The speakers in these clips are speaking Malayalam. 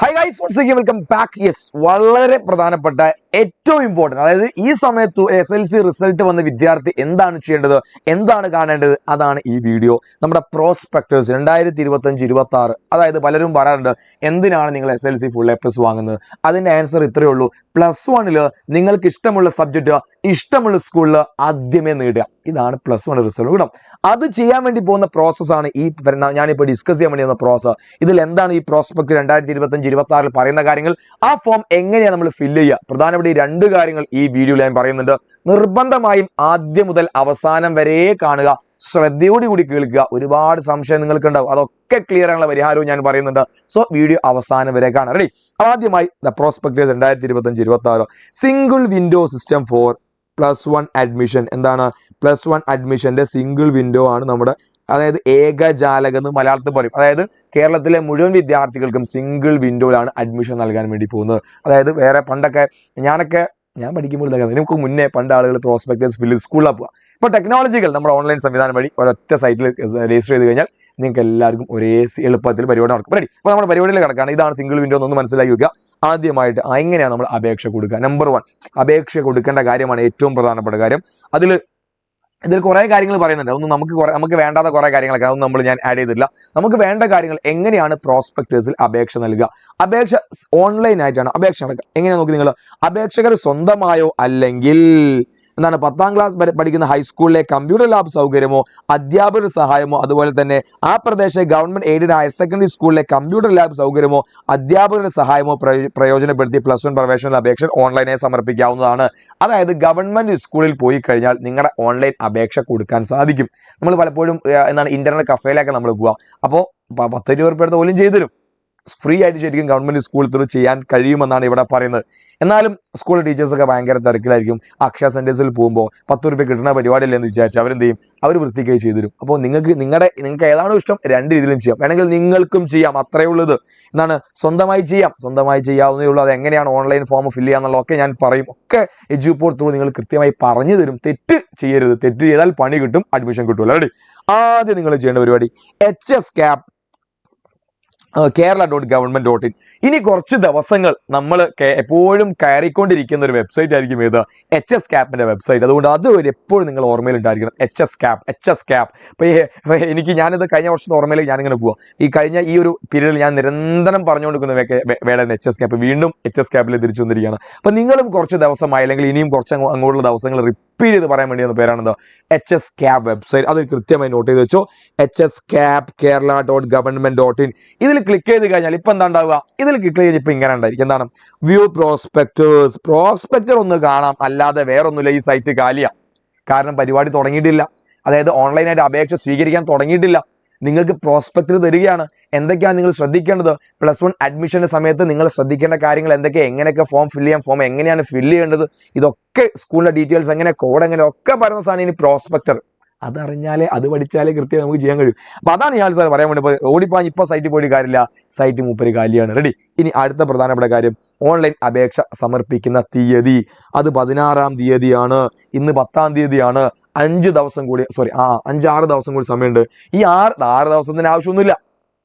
High guys, welcome back. Yes, വളരെ പ്രധാനപ്പെട്ട ഏറ്റവും ഇമ്പോർട്ടൻറ്റ്, അതായത് ഈ സമയത്ത് SLC റിസൾട്ട് വന്ന വിദ്യാർത്ഥി എന്താണ് ചെയ്യേണ്ടത്, എന്താണ് കാണേണ്ടത്, അതാണ് ഈ വീഡിയോ. നമ്മുടെ പ്രോസ്പെക്ടേഴ്സ് 2025-26, അതായത് പലരും പറയാറുണ്ട് എന്തിനാണ് നിങ്ങൾ SLC ഫുൾ A+ വാങ്ങുന്നത്. അതിൻ്റെ ആൻസർ ഇത്രയേ ഉള്ളൂ. +1 നിങ്ങൾക്ക് ഇഷ്ടമുള്ള സബ്ജക്റ്റ് ഇഷ്ടമുള്ള സ്കൂളിൽ ആദ്യമേ നേടുക. ഇതാണ് +1 റിസൾട്ട് ഗുണം. അത് ചെയ്യാൻ വേണ്ടി പോകുന്ന പ്രോസസ്സാണ് ഞാനിപ്പോൾ ഡിസ്കസ് ചെയ്യാൻ വേണ്ടി വന്ന പ്രോസസ്. ഇതിൽ എന്താണ് ഈ പ്രോസ്പെക്ട് 2025-26 പറയുന്ന കാര്യങ്ങൾ, ആ ഫോം എങ്ങനെയാണ് നമ്മൾ ഫില്ല് ചെയ്യുക, പ്രധാനപ്പെട്ട ഈ 2 കാര്യങ്ങൾ ഈ വീഡിയോയിൽ ഞാൻ പറയുന്നുണ്ട്. നിർബന്ധമായും ആദ്യം മുതൽ അവസാനം വരെ കാണുക, ശ്രദ്ധയോടുകൂടി കേൾക്കുക. ഒരുപാട് സംശയം നിങ്ങൾക്ക് ഉണ്ടാവും, അതൊക്കെ ക്ലിയർ ആയുള്ള പരിഹാരവും ഞാൻ പറയുന്നുണ്ട്. സോ വീഡിയോ അവസാനം വരെ കാണാം. റെഡി? ആദ്യമായി the prospectus 2025-26 single window system for +1 admission. എന്താണ് +1 അഡ്മിഷന്റെ സിംഗിൾ വിൻഡോ ആണ് നമ്മുടെ, അതായത് ഏകജാലകം എന്ന് മലയാളത്തിൽ പറയും. അതായത് കേരളത്തിലെ മുഴുവൻ വിദ്യാർത്ഥികൾക്കും സിംഗിൾ വിൻഡോയിലാണ് അഡ്മിഷൻ നൽകാൻ വേണ്ടി പോകുന്നത്. അതായത് വേറെ പണ്ടൊക്കെ ഞാൻ പഠിക്കുമ്പോൾ നമുക്ക് മുന്നേ പണ്ട് ആളുകൾ പ്രോസ്പെക്ടേഴ്സ് ഫില്ല് സ്കൂളിലാണ് പോവുക. ഇപ്പോൾ ടെക്നോളജികൾ നമ്മുടെ ഓൺലൈൻ സംവിധാനം വഴി ഒരൊറ്റ സൈറ്റിൽ രജിസ്റ്റർ ചെയ്ത് കഴിഞ്ഞാൽ നിങ്ങൾക്ക് എല്ലാവർക്കും ഒരേ എളുപ്പത്തിൽ പരിപാടി നടക്കും. റെഡി? അപ്പോൾ നമ്മുടെ പരിപാടിയിൽ കിടക്കുകയാണ്. ഇതാണ് സിംഗിൾ വിൻഡോ എന്നൊന്ന് മനസ്സിലാക്കി വെക്കുക. ആദ്യമായിട്ട് എങ്ങനെയാണ് നമ്മൾ അപേക്ഷ കൊടുക്കുക? നമ്പർ 1, അപേക്ഷ കൊടുക്കേണ്ട കാര്യമാണ് ഏറ്റവും പ്രധാനപ്പെട്ട കാര്യം. ഇതിൽ കുറേ കാര്യങ്ങൾ പറയുന്നുണ്ട്. അതൊന്നും നമുക്ക് വേണ്ടാത്ത കുറേ കാര്യങ്ങളൊക്കെ, അതൊന്നും ഞാൻ ആഡ് ചെയ്തിട്ടില്ല. നമുക്ക് വേണ്ട കാര്യങ്ങൾ എങ്ങനെയാണ് പ്രോസ്പെക്ടേഴ്സിൽ അപേക്ഷ നൽകുക. അപേക്ഷ ഓൺലൈനായിട്ടാണ് അപേക്ഷ നൽകുക. എങ്ങനെയാണ് നോക്കി നിങ്ങൾ, അപേക്ഷകർ സ്വന്തമായോ അല്ലെങ്കിൽ 10ാം ക്ലാസ് പഠിക്കുന്ന ഹൈസ്കൂളിലെ കമ്പ്യൂട്ടർ ലാബ് സൗകര്യമോ അധ്യാപകരുടെ സഹായമോ, അതുപോലെ തന്നെ ആ പ്രദേശത്തെ ഗവൺമെന്റ് എയ്ഡഡ് ഹയർ സെക്കൻഡറി സ്കൂളിലെ കമ്പ്യൂട്ടർ ലാബ് സൗകര്യമോ അധ്യാപകരുടെ സഹായമോ പ്രയോജനപ്പെടുത്തി +1 പ്രവേശന അപേക്ഷ ഓൺലൈനായി സമർപ്പിക്കാവുന്നതാണ്. അതായത് ഗവൺമെന്റ് സ്കൂളിൽ പോയി കഴിഞ്ഞാൽ നിങ്ങളുടെ ഓൺലൈൻ അപേക്ഷ കൊടുക്കാൻ സാധിക്കും. നമ്മൾ പലപ്പോഴും ഇന്റർനെറ്റ് കഫേയിലൊക്കെ നമ്മൾ പോവുക. അപ്പോൾ 10-20 രൂപ എടുത്ത് പോലും ചെയ്തു തരും. ഫ്രീ ആയിട്ട് ശരിക്കും ഗവൺമെന്റ് സ്കൂളിൽ ത്രൂ ചെയ്യാൻ കഴിയുമെന്നാണ് ഇവിടെ പറയുന്നത്. എന്നാലും സ്കൂൾ ടീച്ചേഴ്സൊക്കെ ഭയങ്കര തിരക്കിലായിരിക്കും. അക്ഷയ സെന്റേഴ്സിൽ പോകുമ്പോൾ 10 രൂപ കിട്ടുന്ന പരിപാടിയില്ലെന്ന് വിചാരിച്ച് അവരെന്ത് ചെയ്യും, അവർ വൃത്തിക്കായി ചെയ്തു തരും. അപ്പോൾ നിങ്ങൾക്ക് ഏതാണോ ഇഷ്ടം 2 രീതിയിലും ചെയ്യാം. വേണമെങ്കിൽ നിങ്ങൾക്കും ചെയ്യാം, അത്രയേ ഉള്ളത്. സ്വന്തമായി ചെയ്യാവുന്നേ ഉള്ളൂ. അത് എങ്ങനെയാണ് ഓൺലൈൻ ഫോം ഫില്ല് ചെയ്യാന്നുള്ളതൊക്കെ ഞാൻ പറയും. ഒക്കെ എഡ്യൂപോർട്ട് ത്രൂ നിങ്ങൾ കൃത്യമായി പറഞ്ഞു തരും. തെറ്റ് ചെയ്യരുത്. തെറ്റ് ചെയ്താൽ പണി കിട്ടും, അഡ്മിഷൻ കിട്ടുമല്ലോ. റെഡി? ആദ്യം നിങ്ങൾ ചെയ്യേണ്ട പരിപാടി HSCAP Kerala.government.in. ഇനി കുറച്ച് ദിവസങ്ങൾ നമ്മൾ എപ്പോഴും കയറിക്കൊണ്ടിരിക്കുന്ന ഒരു വെബ്സൈറ്റ് ആയിരിക്കും ഏത്, HSCAPന്റെ വെബ്സൈറ്റ്. അതുകൊണ്ട് അത് എപ്പോഴും നിങ്ങൾ ഓർമ്മയിൽ ഉണ്ടായിരിക്കണം. HSCAP. ഇപ്പോൾ ഞാനിത് കഴിഞ്ഞ വർഷത്തെ ഓർമ്മയിലേക്ക് ഞാനിങ്ങനെ പോവാം. ഈ ഒരു പീരീഡിൽ ഞാൻ നിരന്തരം പറഞ്ഞുകൊണ്ടിരിക്കുന്ന വേടൻ HSCAP വീണ്ടും HSCAPിൽ തിരിച്ചു വന്നിരിക്കുകയാണ്. അപ്പോൾ നിങ്ങളും കുറച്ച് ദിവസമായി, അല്ലെങ്കിൽ ഇനിയും കുറച്ച് അങ്ങോട്ടുള്ള ദിവസങ്ങൾ റിപ്പീറ്റ് ചെയ്ത് പറയാൻ വേണ്ടി വന്ന പേരാണെന്തോ HSCAP വെബ്സൈറ്റ്. അത് കൃത്യമായി നോട്ട് ചെയ്ത് വെച്ചോ. HSCAP Kerala.government.in. ഇതിൽ ക്ലിക്ക് ചെയ്ത് കഴിഞ്ഞാൽ ഇപ്പം എന്താ ഉണ്ടാവുക, ഇതിൽ ക്ലിക്ക് ചെയ്ത് ഇപ്പം ഇങ്ങനെ ഉണ്ടായിരിക്കും. എന്താണ്? വ്യൂ പ്രോസ്പെക്ടർ ഒന്ന് കാണാം, അല്ലാതെ വേറൊന്നുമില്ല. ഈ സൈറ്റ് കാലിയാണ്. കാരണം പരിപാടി തുടങ്ങിയിട്ടില്ല. അതായത് ഓൺലൈനായിട്ട് അപേക്ഷ സ്വീകരിക്കാൻ തുടങ്ങിയിട്ടില്ല. നിങ്ങൾക്ക് പ്രോസ്പെക്ടർ തരികയാണ്. എന്തൊക്കെയാണ് നിങ്ങൾ ശ്രദ്ധിക്കേണ്ടത്? +1 അഡ്മിഷന്റെ സമയത്ത് നിങ്ങൾ ശ്രദ്ധിക്കേണ്ട കാര്യങ്ങൾ എന്തൊക്കെയാണ്, എങ്ങനെയൊക്കെ ഫോം ഫില്ല് ചെയ്യാം, ഫോം എങ്ങനെയാണ് ഫില്ല് ചെയ്യേണ്ടത്, ഇതൊക്കെ സ്കൂളിന്റെ ഡീറ്റെയിൽസ് എങ്ങനെ, കോഡ് എങ്ങനെ, ഒക്കെ പറയുന്ന സാധനം ഇനി പ്രോസ്പെക്ടർ. അതറിഞ്ഞാലേ, അത് പഠിച്ചാലേ കൃത്യം നമുക്ക് ചെയ്യാൻ കഴിയും. അപ്പോൾ അതാണ് ഞാൻ സാർ പറയാൻ വേണ്ടി ഓടിപ്പാൻ ഇപ്പോൾ സൈറ്റിൽ പോയിട്ട് കാര്യമില്ല. സൈറ്റ് മൂപ്പര് കാലിയാണ്. റെഡി? ഇനി അടുത്ത പ്രധാനപ്പെട്ട കാര്യം, ഓൺലൈൻ അപേക്ഷ സമർപ്പിക്കുന്ന തീയതി. അത് 16-ാം തീയതിയാണ്. ഇന്ന് 10-ാം തീയതിയാണ്. 5 ദിവസം കൂടി, 5-6 ദിവസം കൂടി സമയമുണ്ട്. ഈ 6 ദിവസത്തിന് ആവശ്യമൊന്നുമില്ല.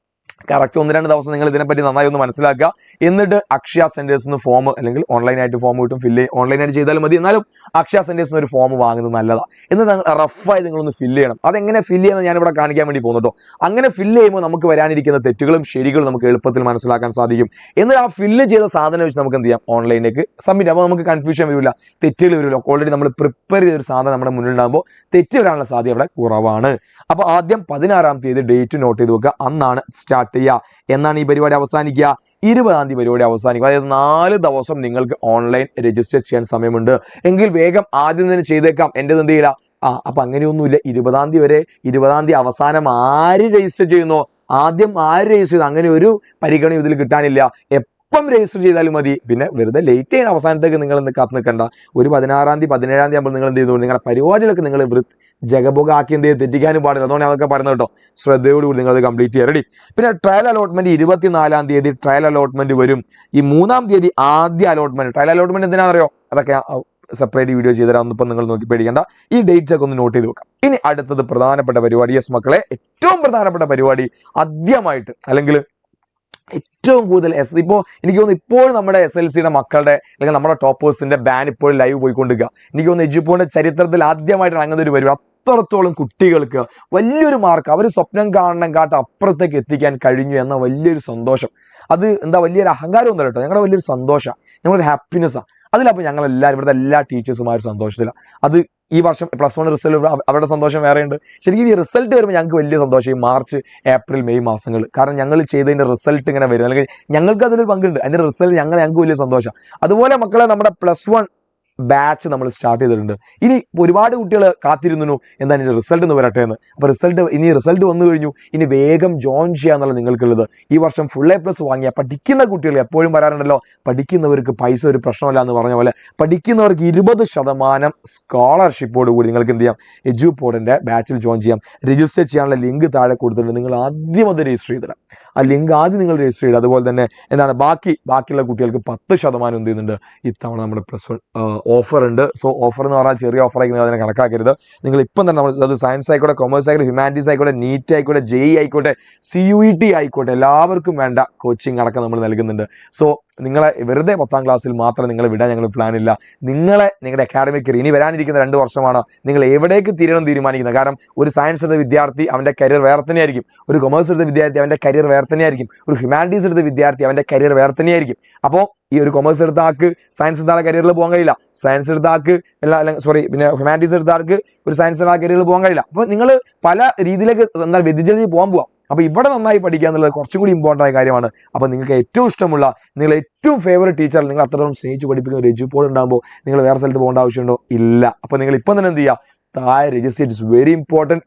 കറക്റ്റ് 1-2 ദിവസം നിങ്ങൾ ഇതിനെപ്പറ്റി നന്നായി ഒന്ന് മനസ്സിലാക്കുക. എന്നിട്ട് അക്ഷയ സെന്റേഴ്സിൽ നിന്ന് ഫോം, അല്ലെങ്കിൽ ഓൺലൈനായിട്ട് ഫോം കിട്ടും, ഓൺലൈനായിട്ട് ചെയ്താലും മതി. എന്നാലും അക്ഷയ സെന്റേഴ്സിൽ നിന്ന് ഒരു ഫോം വാങ്ങുന്നത് നല്ലതാണ്. എന്നിട്ട് റഫായി നിങ്ങളൊന്ന് ഫില്ല് ചെയ്യണം. അതെങ്ങനെ ഫില്ല് ചെയ്യുന്നത് ഞാനിവിടെ കാണിക്കാൻ വേണ്ടി പോകുന്നുണ്ടോ. അങ്ങനെ ഫില്ല് ചെയ്യുമ്പോൾ നമുക്ക് വരാനിരിക്കുന്ന തെറ്റുകളും ശരികളും നമുക്ക് എളുപ്പത്തിൽ മനസ്സിലാക്കാൻ സാധിക്കും. എന്നിട്ട് ആ ഫില്ല് ചെയ്ത സാധനം വെച്ച് നമുക്ക് എന്ത് ചെയ്യാം, ഓൺലൈനിലേക്ക് സബ്മിറ്റ്. അപ്പോൾ നമുക്ക് കൺഫ്യൂഷൻ വരില്ല, തെറ്റുകൾ വരില്ല. ഓൾറെഡി നമ്മൾ പ്രിപ്പയർ ചെയ്തൊരു സാധനം നമ്മുടെ മുന്നിൽ ഉണ്ടാകുമ്പോൾ തെറ്റ് വരാനുള്ള സാധ്യത അവിടെ കുറവാണ്. അപ്പോൾ ആദ്യം 16-ാം തീയതി ഡേറ്റ് നോട്ട് ചെയ്ത് വെക്കുക. അന്നാണ് സ്റ്റാർട്ട് ചെയ്യുക. എന്നാണ് ഈ പരിപാടി അവസാനിക്കുക? 20-ാം തീയതി പരിപാടി അവസാനിക്കും. അതായത് 4 ദിവസം നിങ്ങൾക്ക് ഓൺലൈൻ രജിസ്റ്റർ ചെയ്യാൻ സമയമുണ്ട്. എങ്കിൽ വേഗം ആദ്യം തന്നെ ചെയ്തേക്കാം. എൻ്റെ എന്ത് ചെയ്യില്ല. അപ്പം അങ്ങനെയൊന്നുമില്ല. 20-ാം തീയതി വരെ, 20-ാം തീയതി അവസാനം ആര് രജിസ്റ്റർ ചെയ്യുന്നു, ആദ്യം ആര് രജിസ്റ്റർ ചെയ്യുന്നു, അങ്ങനെ ഒരു പരിഗണന ഇതിൽ കിട്ടാനില്ല. എപ്പം രജിസ്റ്റർ ചെയ്താലും മതി. പിന്നെ വെറുതെ ലേറ്റ് ചെയ്യുന്ന അവസാനത്തേക്ക് നിങ്ങൾ കാത്ത് നിൽക്കണ്ട. ഒരു 16-ാം തീയതി 17-ാം തീയതി ആകുമ്പോൾ നിങ്ങൾ എന്ത് ചെയ്തു, നിങ്ങളുടെ പരിപാടികളൊക്കെ നിങ്ങൾ ജഗബോഗ ആക്കി എന്ത് ചെയ്ത് തെറ്റിക്കാനും പാടില്ല. അതുകൊണ്ട് അതൊക്കെ പറയുന്നത് കേട്ടോ. ശ്രദ്ധയോടുകൂടി നിങ്ങൾ അത് കംപ്ലീറ്റ് ചെയ്യുക. റെഡി? പിന്നെ ട്രയൽ അലോട്ട്മെന്റ് 24-ാം തീയതി ട്രയൽ അലോട്ട്മെന്റ് വരും. ഈ 3-ാം തീയതി ആദ്യ അലോട്ട്മെന്റ്. Trial allotment എന്തിനാണെന്നറിയോ? അതൊക്കെ സെപ്പറേറ്റ് വീഡിയോ ചെയ്തുതരാം. ഇപ്പം നിങ്ങൾ നോക്കി പേടിക്കേണ്ട. ഈ ഡേറ്റ്സ് ഒക്കെ ഒന്ന് നോട്ട് ചെയ്ത് വെക്കാം. ഇനി അടുത്തത് പ്രധാനപ്പെട്ട പരിപാടി. യെസ് മക്കളെ, ഏറ്റവും പ്രധാനപ്പെട്ട പരിപാടി ആദ്യമായിട്ട്, അല്ലെങ്കിൽ ഏറ്റവും കൂടുതൽ ഇപ്പോൾ എനിക്ക് തോന്നുന്നു ഇപ്പോഴും നമ്മുടെ SLCയുടെ മക്കളുടെ അല്ലെങ്കിൽ നമ്മുടെ ടോപ്പേഴ്സിൻ്റെ ബാൻ ഇപ്പോഴും ലൈവ് പോയിക്കൊണ്ടിരിക്കുക. എനിക്ക് തോന്നുന്നു എജുപോണിൻ്റെ ചരിത്രത്തിൽ ആദ്യമായിട്ടാണ് അങ്ങനെ ഒരു വരും. അത്രത്തോളം കുട്ടികൾക്ക് വലിയൊരു മാർക്ക് അവർ സ്വപ്നം കാണണം കാട്ട് അപ്പുറത്തേക്ക് എത്തിക്കാൻ കഴിഞ്ഞു എന്ന വലിയൊരു സന്തോഷം. അത് എന്താ വലിയൊരു അഹങ്കാരം ഒന്നും കേട്ടോ, ഞങ്ങളുടെ വലിയൊരു സന്തോഷമാണ്, ഞങ്ങളൊരു ഹാപ്പിനെസ്സാണ്. അതിലപ്പോൾ ഞങ്ങളെല്ലാവരും ഇവിടുത്തെ എല്ലാ ടീച്ചേഴ്സുമാരും സന്തോഷത്തിലാണ്. അത് ഈ വർഷം +1 റിസൾട്ട് അവരുടെ സന്തോഷം വേറെയുണ്ട്. ശരിക്കും ഈ റിസൾട്ട് വരുമ്പോൾ ഞങ്ങൾക്ക് വലിയ സന്തോഷം ഈ മാർച്ച്, ഏപ്രിൽ, മെയ് മാസങ്ങൾ. കാരണം ഞങ്ങൾ ചെയ്തതിൻ്റെ റിസൾട്ട് ഇങ്ങനെ വരും, അല്ലെങ്കിൽ ഞങ്ങൾക്ക് അതിലൊരു പങ്കുണ്ട്. അതിൻ്റെ റിസൾട്ട് ഞങ്ങൾക്ക് വലിയ സന്തോഷം. അതുപോലെ മക്കളെ നമ്മുടെ +1 ബാച്ച് നമ്മൾ സ്റ്റാർട്ട് ചെയ്തിട്ടുണ്ട്. ഇനി ഒരുപാട് കുട്ടികൾ കാത്തിരുന്നു എന്താണ് ഇതിൻ്റെ റിസൾട്ട് എന്ന് വരട്ടെ എന്ന്. അപ്പോൾ റിസൾട്ട് വന്നു കഴിഞ്ഞു, ഇനി വേഗം ജോയിൻ ചെയ്യാന്നുള്ള നിങ്ങൾക്കുള്ളത്. ഈ വർഷം ഫുൾ A+ വാങ്ങിയ പഠിക്കുന്ന കുട്ടികൾ എപ്പോഴും പറയാറുണ്ടല്ലോ, പഠിക്കുന്നവർക്ക് പൈസ ഒരു പ്രശ്നമല്ല എന്ന് പറഞ്ഞ പോലെ പഠിക്കുന്നവർക്ക് 20% സ്കോളർഷിപ്പോട് കൂടി നിങ്ങൾക്ക് എന്ത് ചെയ്യാം, എജുപോഡിൻ്റെ ബാച്ചിൽ ജോയിൻ ചെയ്യാം. രജിസ്റ്റർ ചെയ്യാനുള്ള ലിങ്ക് താഴെ കൊടുത്തിട്ടുണ്ട്. നിങ്ങൾ ആദ്യം അത് രജിസ്റ്റർ ചെയ്തിടാം. ആ ലിങ്ക് ആദ്യം നിങ്ങൾ രജിസ്റ്റർ ചെയ്യുക. അതുപോലെ തന്നെ എന്താണ് ബാക്കിയുള്ള കുട്ടികൾക്ക് 10% എന്ത് ചെയ്യുന്നുണ്ട് ഇത്തവണ നമ്മുടെ +1 ഓഫർ ഉണ്ട്. സോ ഓഫർ എന്ന് പറഞ്ഞാൽ ചെറിയ ഓഫറായി നിങ്ങൾ അതിനെ കണക്കാക്കരുത്. നിങ്ങൾ ഇപ്പം തന്നെ നമ്മൾ അത് സയൻസ് ആയിക്കോട്ടെ, കൊമേഴ്സ് ആയിക്കോട്ടെ, ഹ്യൂമാനിറ്റീസ് ആയിക്കോട്ടെ, നീറ്റ് ആയിക്കോട്ടെ, JEE ആയിക്കോട്ടെ, CUET ആയിക്കോട്ടെ, എല്ലാവർക്കും വേണ്ട കോച്ചിങ് അടക്കം നമ്മൾ നൽകുന്നുണ്ട്. സോ നിങ്ങളെ വെറുതെ 10ാം ക്ലാസ്സിൽ മാത്രം നിങ്ങളെ വിടാൻ ഞങ്ങൾ പ്ലാനില്ല. നിങ്ങളുടെ അക്കാഡമിക് കരിയർ ഇനി വരാനിരിക്കുന്ന 2 വർഷമാണ് നിങ്ങൾ എവിടേക്ക് തിരണം തീരുമാനിക്കുന്നത്. കാരണം ഒരു സയൻസ് എടുത്ത വിദ്യാർത്ഥി അവൻ്റെ കരിയർ വേറെ തന്നെയായിരിക്കും, ഒരു കൊമേഴ്സ് എടുത്ത വിദ്യാർത്ഥി അവൻ്റെ കരിയർ വേറെ തന്നെയായിരിക്കും, ഒരു ഹ്യൂമാനിറ്റീസ് എടുത്ത വിദ്യാർത്ഥി അവൻ്റെ കരിയർ വേറെ തന്നെയായിരിക്കും. അപ്പോൾ ഈ ഒരു കൊമേഴ്സ് എടുത്ത ആൾക്ക് സയൻസ് എടുത്ത ആളെ കരിയറിൽ പോകാൻ കഴിയില്ല, സയൻസ് എടുത്ത ആൾക്ക് പിന്നെ ഹ്യൂമാനിറ്റീസ് എടുത്ത ആൾക്ക് ഒരു സയൻസ് എടുത്ത കരിയറിൽ പോകാൻ കഴിയില്ല. അപ്പോൾ നിങ്ങൾ പല രീതിയിലേക്ക് എന്താ വ്യതിചലിച്ച് പോകാം. അപ്പോൾ ഇവിടെ നന്നായി പഠിക്കുക എന്നുള്ളത് കുറച്ചും കൂടി ഇമ്പോർട്ടൻ്റ് ആയ കാര്യമാണ്. അപ്പോൾ നിങ്ങൾക്ക് ഏറ്റവും ഇഷ്ടമുള്ള, നിങ്ങൾ ഏറ്റവും ഫേവറേറ്റ് ടീച്ചർ, നിങ്ങൾ അത്രത്തോളം സ്നേഹിച്ച് പഠിപ്പിക്കുന്ന ഒരു എജുപോഡ് ഉണ്ടാകുമ്പോൾ നിങ്ങൾ വേറെ സ്ഥലത്ത് പോകേണ്ട ആവശ്യമുണ്ടോ? ഇല്ല. അപ്പോൾ നിങ്ങൾ ഇപ്പം തന്നെ എന്ത് ചെയ്യുക, താഴെ register. It's very important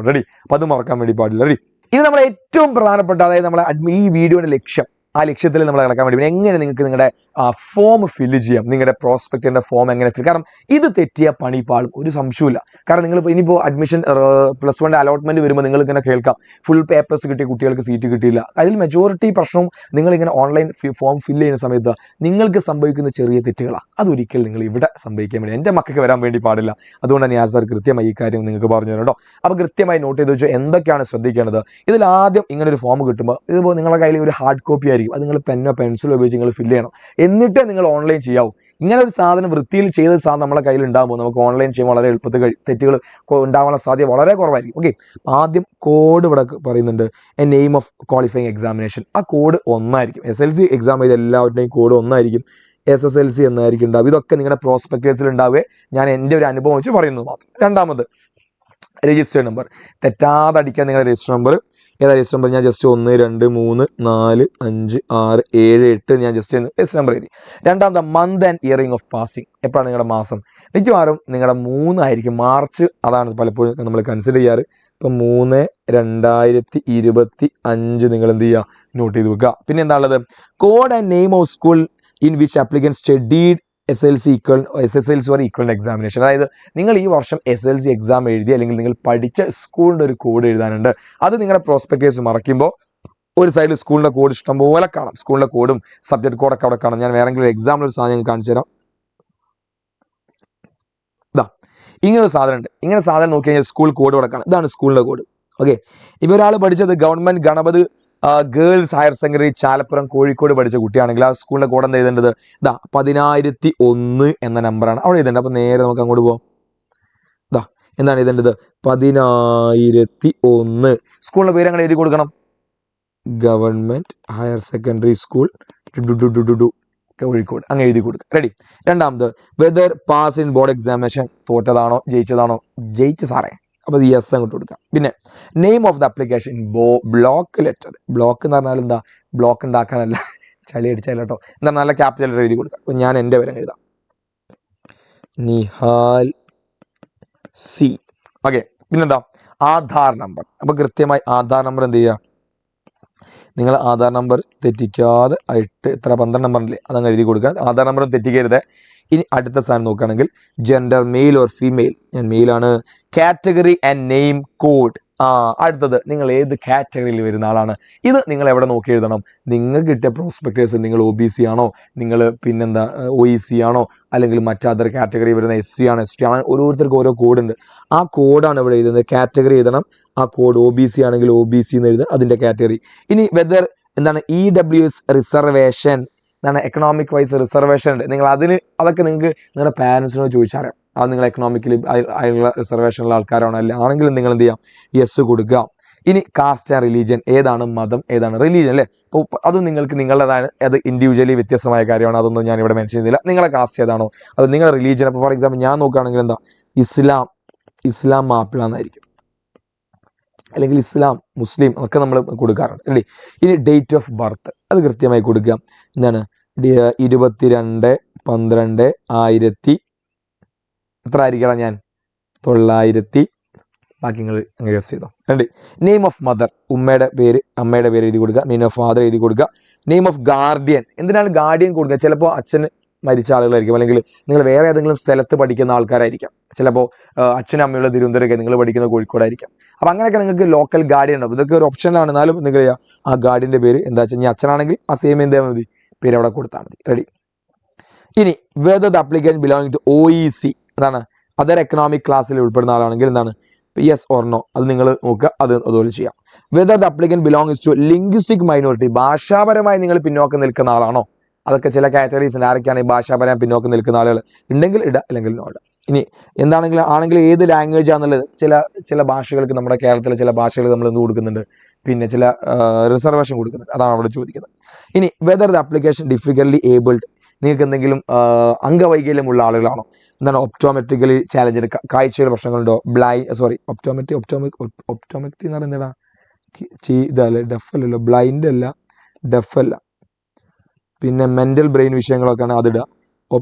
ready. അപ്പോൾ അത് മറക്കാൻ വേണ്ടി പാടില്ല. റെഡി. ഇനി നമ്മളെ ഏറ്റവും പ്രധാനപ്പെട്ട, അതായത് നമ്മളെ ഈ വീഡിയോയുടെ ലക്ഷ്യം, ആ ലക്ഷ്യത്തിൽ നമ്മൾ കിടക്കാൻ വേണ്ടി എങ്ങനെ നിങ്ങൾക്ക് നിങ്ങളുടെ ഫോം ഫില്ല് ചെയ്യാം, നിങ്ങളുടെ പ്രോസ്പെക്റ്റിൻ്റെ ഫോം എങ്ങനെ ഫിൽ. കാരണം ഇത് തെറ്റിയ പണി പാളും, ഒരു സംശയമില്ല. കാരണം നിങ്ങൾ ഇനിയിപ്പോൾ അഡ്മിഷൻ +1 അലോട്ട്മെൻറ്റ് വരുമ്പോൾ നിങ്ങൾ ഇങ്ങനെ കേൾക്കാം ഫുൾ A+ കിട്ടിയ കുട്ടികൾക്ക് സീറ്റ് കിട്ടിയില്ല. അതിൽ മെജോറിറ്റി പ്രശ്നവും നിങ്ങളിങ്ങനെ ഓൺലൈൻ ഫോം ഫില്ല് ചെയ്യുന്ന സമയത്ത് നിങ്ങൾക്ക് സംഭവിക്കുന്ന ചെറിയ തെറ്റുകളാണ്. അതൊരിക്കലും നിങ്ങൾ ഇവിടെ സംഭവിക്കാൻ വേണ്ടി എൻ്റെ മക്കൾക്ക് വരാൻ വേണ്ടി പാടില്ല. അതുകൊണ്ടാണ് ഞാൻ സാർ കൃത്യമായി ഈ കാര്യം നിങ്ങൾക്ക് പറഞ്ഞു തരുന്നുണ്ടോ. അപ്പോൾ കൃത്യമായി നോട്ട് ചെയ്ത് വെച്ചാൽ എന്തൊക്കെയാണ് ശ്രദ്ധിക്കേണ്ടത്. ഇതിൽ ആദ്യം ഇങ്ങനെ ഒരു ഫോം കിട്ടുമ്പോൾ ഇതിപ്പോൾ നിങ്ങളുടെ കയ്യിൽ ഒരു ഹാർഡ് കോപ്പി ആയിരിക്കും, അത് നിങ്ങൾ പെന്നോ പെൻസിലോ ഉപയോഗിച്ച് നിങ്ങൾ ഫില്ല് ചെയ്യണം. എന്നിട്ടേ നിങ്ങൾ ഓൺലൈൻ ചെയ്യാവൂ. ഇങ്ങനെ ഒരു സാധനം വൃത്തിയിൽ ചെയ്ത സാധനം നമ്മളെ കയ്യിൽ ഉണ്ടാകുമ്പോൾ നമുക്ക് ഓൺലൈൻ ചെയ്യുമ്പോൾ വളരെ എളുപ്പത്തിൽ തെറ്റുകൾ ഉണ്ടാകാനുള്ള സാധ്യത വളരെ കുറവായിരിക്കും. ഓക്കെ, ആദ്യം കോഡ് ഇവിടെ പറയുന്നുണ്ട്, A name of qualifying examination. ആ കോഡ് 1 ആയിരിക്കും. SLC എക്സാം ചെയ്ത എല്ലാവരുടെയും കോഡ് 1 ആയിരിക്കും. SSLC എന്നായിരിക്കും ഉണ്ടാവുക. ഇതൊക്കെ നിങ്ങളുടെ പ്രോസ്പെക്ടേഴ്സിൽ ഉണ്ടാവുക. ഞാൻ എൻ്റെ ഒരു അനുഭവം വെച്ച് പറയുന്നത് മാത്രം. രണ്ടാമത് രജിസ്റ്റർ നമ്പർ തെറ്റാതെ അടിക്കാൻ. നിങ്ങളുടെ രജിസ്റ്റർ നമ്പർ ഏതാ? രജിസ്റ്റർ നമ്പർ ഞാൻ ജസ്റ്റ് 1 2 3 4 5 6 7 8 ഞാൻ ജസ്റ്റ് രജിസ്റ്റർ നമ്പർ എഴുതി. രണ്ടാമത്തെ month and earring of passing. എപ്പോഴാണ് നിങ്ങളുടെ മാസം? മിക്കവാറും നിങ്ങളുടെ 3 ആയിരിക്കും, മാർച്ച്. അതാണ് പലപ്പോഴും നമ്മൾ കൺസിഡർ ചെയ്യാറ്. ഇപ്പം 3/2025 നിങ്ങൾ എന്ത് ചെയ്യുക, നോട്ട് ചെയ്ത് വെക്കുക. പിന്നെ എന്താ ഉള്ളത്? Code and name of school in which applicant studied SSLC or equivalent examination. അതായത് നിങ്ങൾ ഈ വർഷം SSLC എക്സാം എഴുതി അല്ലെങ്കിൽ നിങ്ങൾ പഠിച്ച സ്കൂളിൻ്റെ ഒരു കോഡ് എഴുതാനുണ്ട്. അത് നിങ്ങളുടെ പ്രോസ്പെക്ടേഴ്സ് മറയ്ക്കുമ്പോൾ ഒരു സൈഡിൽ സ്കൂളിൻ്റെ കോഡ് ഇഷ്ടംപോലെ കാണാം. സ്കൂളിൻ്റെ കോഡും സബ്ജക്ട് കോഡൊക്കെ അവിടെ കാണാം. ഞാൻ വേറെങ്കിലും എക്സാമിൽ ഒരു സാധനം കാണിച്ചു തരാം. ഇതാ ഇങ്ങനെ ഒരു സാധനം ഉണ്ട്. ഇങ്ങനെ സാധനം നോക്കി കഴിഞ്ഞാൽ സ്കൂൾ കോഡ് ഇവിടെ കാണാം. ഇതാണ് സ്കൂളിൻ്റെ കോഡ്. ഓക്കെ, ഇപ്പോൾ ഒരാൾ പഠിച്ചത് government Ganapat girls higher secondary Chalappuram Kozhikode പഠിച്ച കുട്ടിയാണെങ്കിൽ ആ സ്കൂളിൻ്റെ കോഡ് എന്താ എഴുതേണ്ടത്? ഇതാ 10001 എന്ന നമ്പറാണ് അവിടെ എഴുതേണ്ടത്. അപ്പോൾ നേരെ നമുക്ക് അങ്ങോട്ട് പോകാം. ഇതാ എന്താണ് എഴുതേണ്ടത്? 10001. സ്കൂളിൻ്റെ പേര് അങ്ങനെ എഴുതി കൊടുക്കണം. Government higher secondary school Kozhikode അങ്ങ് എഴുതി കൊടുക്കുക.റെഡി. രണ്ടാമത് whether pass in board examination. തോറ്റതാണോ ജയിച്ചതാണോ? ജയിച്ച സാറേ. അപ്പോൾ യെസ് അങ്ങോട്ട് കൊടുക്കാം. പിന്നെ name of the application block letter. Block എന്ന് പറഞ്ഞാൽ എന്താ? ബ്ലോക്ക് ഉണ്ടാക്കാനല്ല, ചളി അടിച്ചാൽ കേട്ടോ. എന്താ നല്ല ക്യാപിറ്റൽ ലെറ്റർ എഴുതി കൊടുക്കാം. അപ്പോൾ ഞാൻ എൻ്റെ പേര് എഴുതാം, നിഹാൽ സി. ഓക്കെ, പിന്നെന്താ? ആധാർ നമ്പർ. അപ്പോൾ കൃത്യമായി ആധാർ നമ്പർ എന്ത് ചെയ്യുക? നിങ്ങൾ ആധാർ നമ്പർ തെറ്റിക്കാതെ 12 നമ്പറില്ലേ അതങ്ങ് എഴുതി കൊടുക്കുക. ആധാർ നമ്പർ തെറ്റിക്കരുത്. ഇനി അടുത്ത സാധനം നോക്കുകയാണെങ്കിൽ ജെൻഡർ മെയിൽ ഓർ ഫീമെയിൽ. ഞാൻ മെയിലാണ്. Category and name code. അടുത്തത് നിങ്ങൾ ഏത് കാറ്റഗറിയിൽ വരുന്ന ആളാണ്. ഇത് നിങ്ങൾ എവിടെ നോക്കി എഴുതണം? നിങ്ങൾക്ക് കിട്ടിയ പ്രോസ്പെക്ടേഴ്സ് നിങ്ങൾ OBC ആണോ, നിങ്ങൾ പിന്നെന്താ OEC ആണോ, അല്ലെങ്കിൽ മറ്റതർ കാറ്റഗറി വരുന്ന SC ആണോ ST ആണോ, ഓരോരുത്തർക്കും ഓരോ കോഡുണ്ട്. ആ കോഡാണ് ഇവിടെ എഴുതുന്നത്. കാറ്റഗറി എഴുതണം. ആ കോഡ് OBC ആണെങ്കിൽ OBC എന്ന് എഴുതുക, അതിൻ്റെ കാറ്റഗറി. ഇനി വെദർ എന്താണ് EWS റിസർവേഷൻ, എന്താണ് എക്കണോമിക് വൈസ് റിസർവേഷൻ ഉണ്ട്. നിങ്ങൾ അതൊക്കെ നിങ്ങൾക്ക് നിങ്ങളുടെ പാരൻസിനോട് ചോദിച്ചറിയാം. അത് നിങ്ങൾ എക്കണോമിക്കലി അതിനുള്ള റിസർവേഷനുള്ള ആൾക്കാരാണോ അല്ല ആണെങ്കിലും നിങ്ങൾ എന്ത് ചെയ്യാം, യെസ് കൊടുക്കുക. ഇനി കാസ്റ്റ് ആൻഡ് റിലീജിയൻ, ഏതാണ് മതം ഏതാണ് റിലീജിയൻ അല്ലേ. അപ്പോൾ അത് നിങ്ങൾക്ക് നിങ്ങളുടേതാണ്, അത് ഇൻഡിവിജ്വലി വ്യത്യസ്തമായ കാര്യമാണ്. അതൊന്നും ഞാൻ ഇവിടെ മെൻഷൻ ചെയ്യുന്നില്ല. നിങ്ങളെ കാസ്റ്റ് ഏതാണോ അത് നിങ്ങളുടെ റിലീജിയൻ. അപ്പോൾ ഫോർ എക്സാമ്പിൾ ഞാൻ നോക്കുകയാണെങ്കിൽ എന്താ, ഇസ്ലാം മാപ്പിള എന്നായിരിക്കും, അല്ലെങ്കിൽ ഇസ്ലാം മുസ്ലിം ഒക്കെ നമ്മൾ കൊടുക്കാറുണ്ട് അല്ലേ. ഇനി ഡേറ്റ് ഓഫ് ബർത്ത് അത് കൃത്യമായി കൊടുക്കുക. എന്താണ് 22/12/1000 എത്ര ആയിരിക്കണം, ഞാൻ 900, ബാക്കി നിങ്ങൾ ഗസ് ചെയ്തോ. രണ്ട് നെയിം ഓഫ് മദർ, ഉമ്മയുടെ പേര് അമ്മയുടെ പേര് എഴുതി കൊടുക്കുക. നെയിം ഓഫ് ഫാദർ എഴുതി കൊടുക്കുക. നെയിം ഓഫ് ഗാർഡിയൻ, എന്തിനാണ് ഗാർഡിയൻ കൊടുക്കുക? ചിലപ്പോൾ അച്ഛന് മരിച്ച ആളുകളായിരിക്കും, അല്ലെങ്കിൽ നിങ്ങൾ വേറെ ഏതെങ്കിലും സ്ഥലത്ത് പഠിക്കുന്ന ആൾക്കാരായിരിക്കാം. ചിലപ്പോൾ അച്ഛനും അമ്മയുള്ള തിരുവനന്തപുരമൊക്കെ, നിങ്ങൾ പഠിക്കുന്ന കോഴിക്കോടായിരിക്കും. അപ്പോൾ അങ്ങനെയൊക്കെ നിങ്ങൾക്ക് ലോക്കൽ ഗാർഡിയൻ ഉണ്ടാവും. ഇതൊക്കെ ഒരു ഓപ്ഷനാണ്. എന്നാലും നിങ്ങൾ ആ ഗാർഡിയൻ്റെ പേര് എന്താ വെച്ചാൽ, ഇനി അച്ഛനാണെങ്കിൽ ആ സെയിം എന്താ മതി, പേര് അവിടെ കൊടുത്താൽ മതി. റെഡി. ഇനി whether the applicant belonging to OEC, അതാണ് അതർ എക്കണോമിക് ക്ലാസ്സിൽ ഉൾപ്പെടുന്ന ആളാണെങ്കിൽ എന്താണ് യെസ് ഓർ നോ, അത് നിങ്ങൾ നോക്കുക. അതുപോലെ ചെയ്യാം. Whether the applicant belongs to linguistic minority, ഭാഷാപരമായി നിങ്ങൾ പിന്നോക്കം നിൽക്കുന്ന ആളാണോ. അതൊക്കെ ചില കാറ്റഗറീസ് ഉണ്ട്. ആരൊക്കെയാണ് ഈ ഭാഷാപരമായി പിന്നോക്കം നിൽക്കുന്ന ആളുകൾ ഉണ്ടെങ്കിൽ ഇടുക, അല്ലെങ്കിൽ നോ ഇടുക. ഇനി ആണെങ്കിൽ ഏത് ലാംഗ്വേജ് ആണെന്നുള്ളത്, ചില ഭാഷകൾക്ക് നമ്മുടെ കേരളത്തിലെ ചില ഭാഷകൾ നമ്മൾ എന്ത് കൊടുക്കുന്നുണ്ട്, പിന്നെ ചില റിസർവേഷൻ കൊടുക്കുന്നുണ്ട്. അതാണ് അവിടെ ചോദിക്കുന്നത്. ഇനി വെദർ ദ അപ്ലിക്കേഷൻ ഡിഫിക്കൽട്ലി ഏബിൾഡ്, നിങ്ങൾക്ക് എന്തെങ്കിലും അംഗവൈകല്യമുള്ള ആളുകളാണോ. എന്താണ് ഒപ്റ്റോമെട്രിക്കലി ചാലഞ്ച്, കാഴ്ചയുടെ പ്രശ്നങ്ങളുണ്ടോ. ഒപ്റ്റോമെട്രി എന്ന് പറയുന്നതാ ഇതല്ലേ, ഡെഫ് അല്ലല്ലോ, ബ്ലൈൻഡ് അല്ല, ഡെഫ് അല്ല. പിന്നെ മെൻ്റൽ ബ്രെയിൻ വിഷയങ്ങളൊക്കെയാണ് അതിടുക.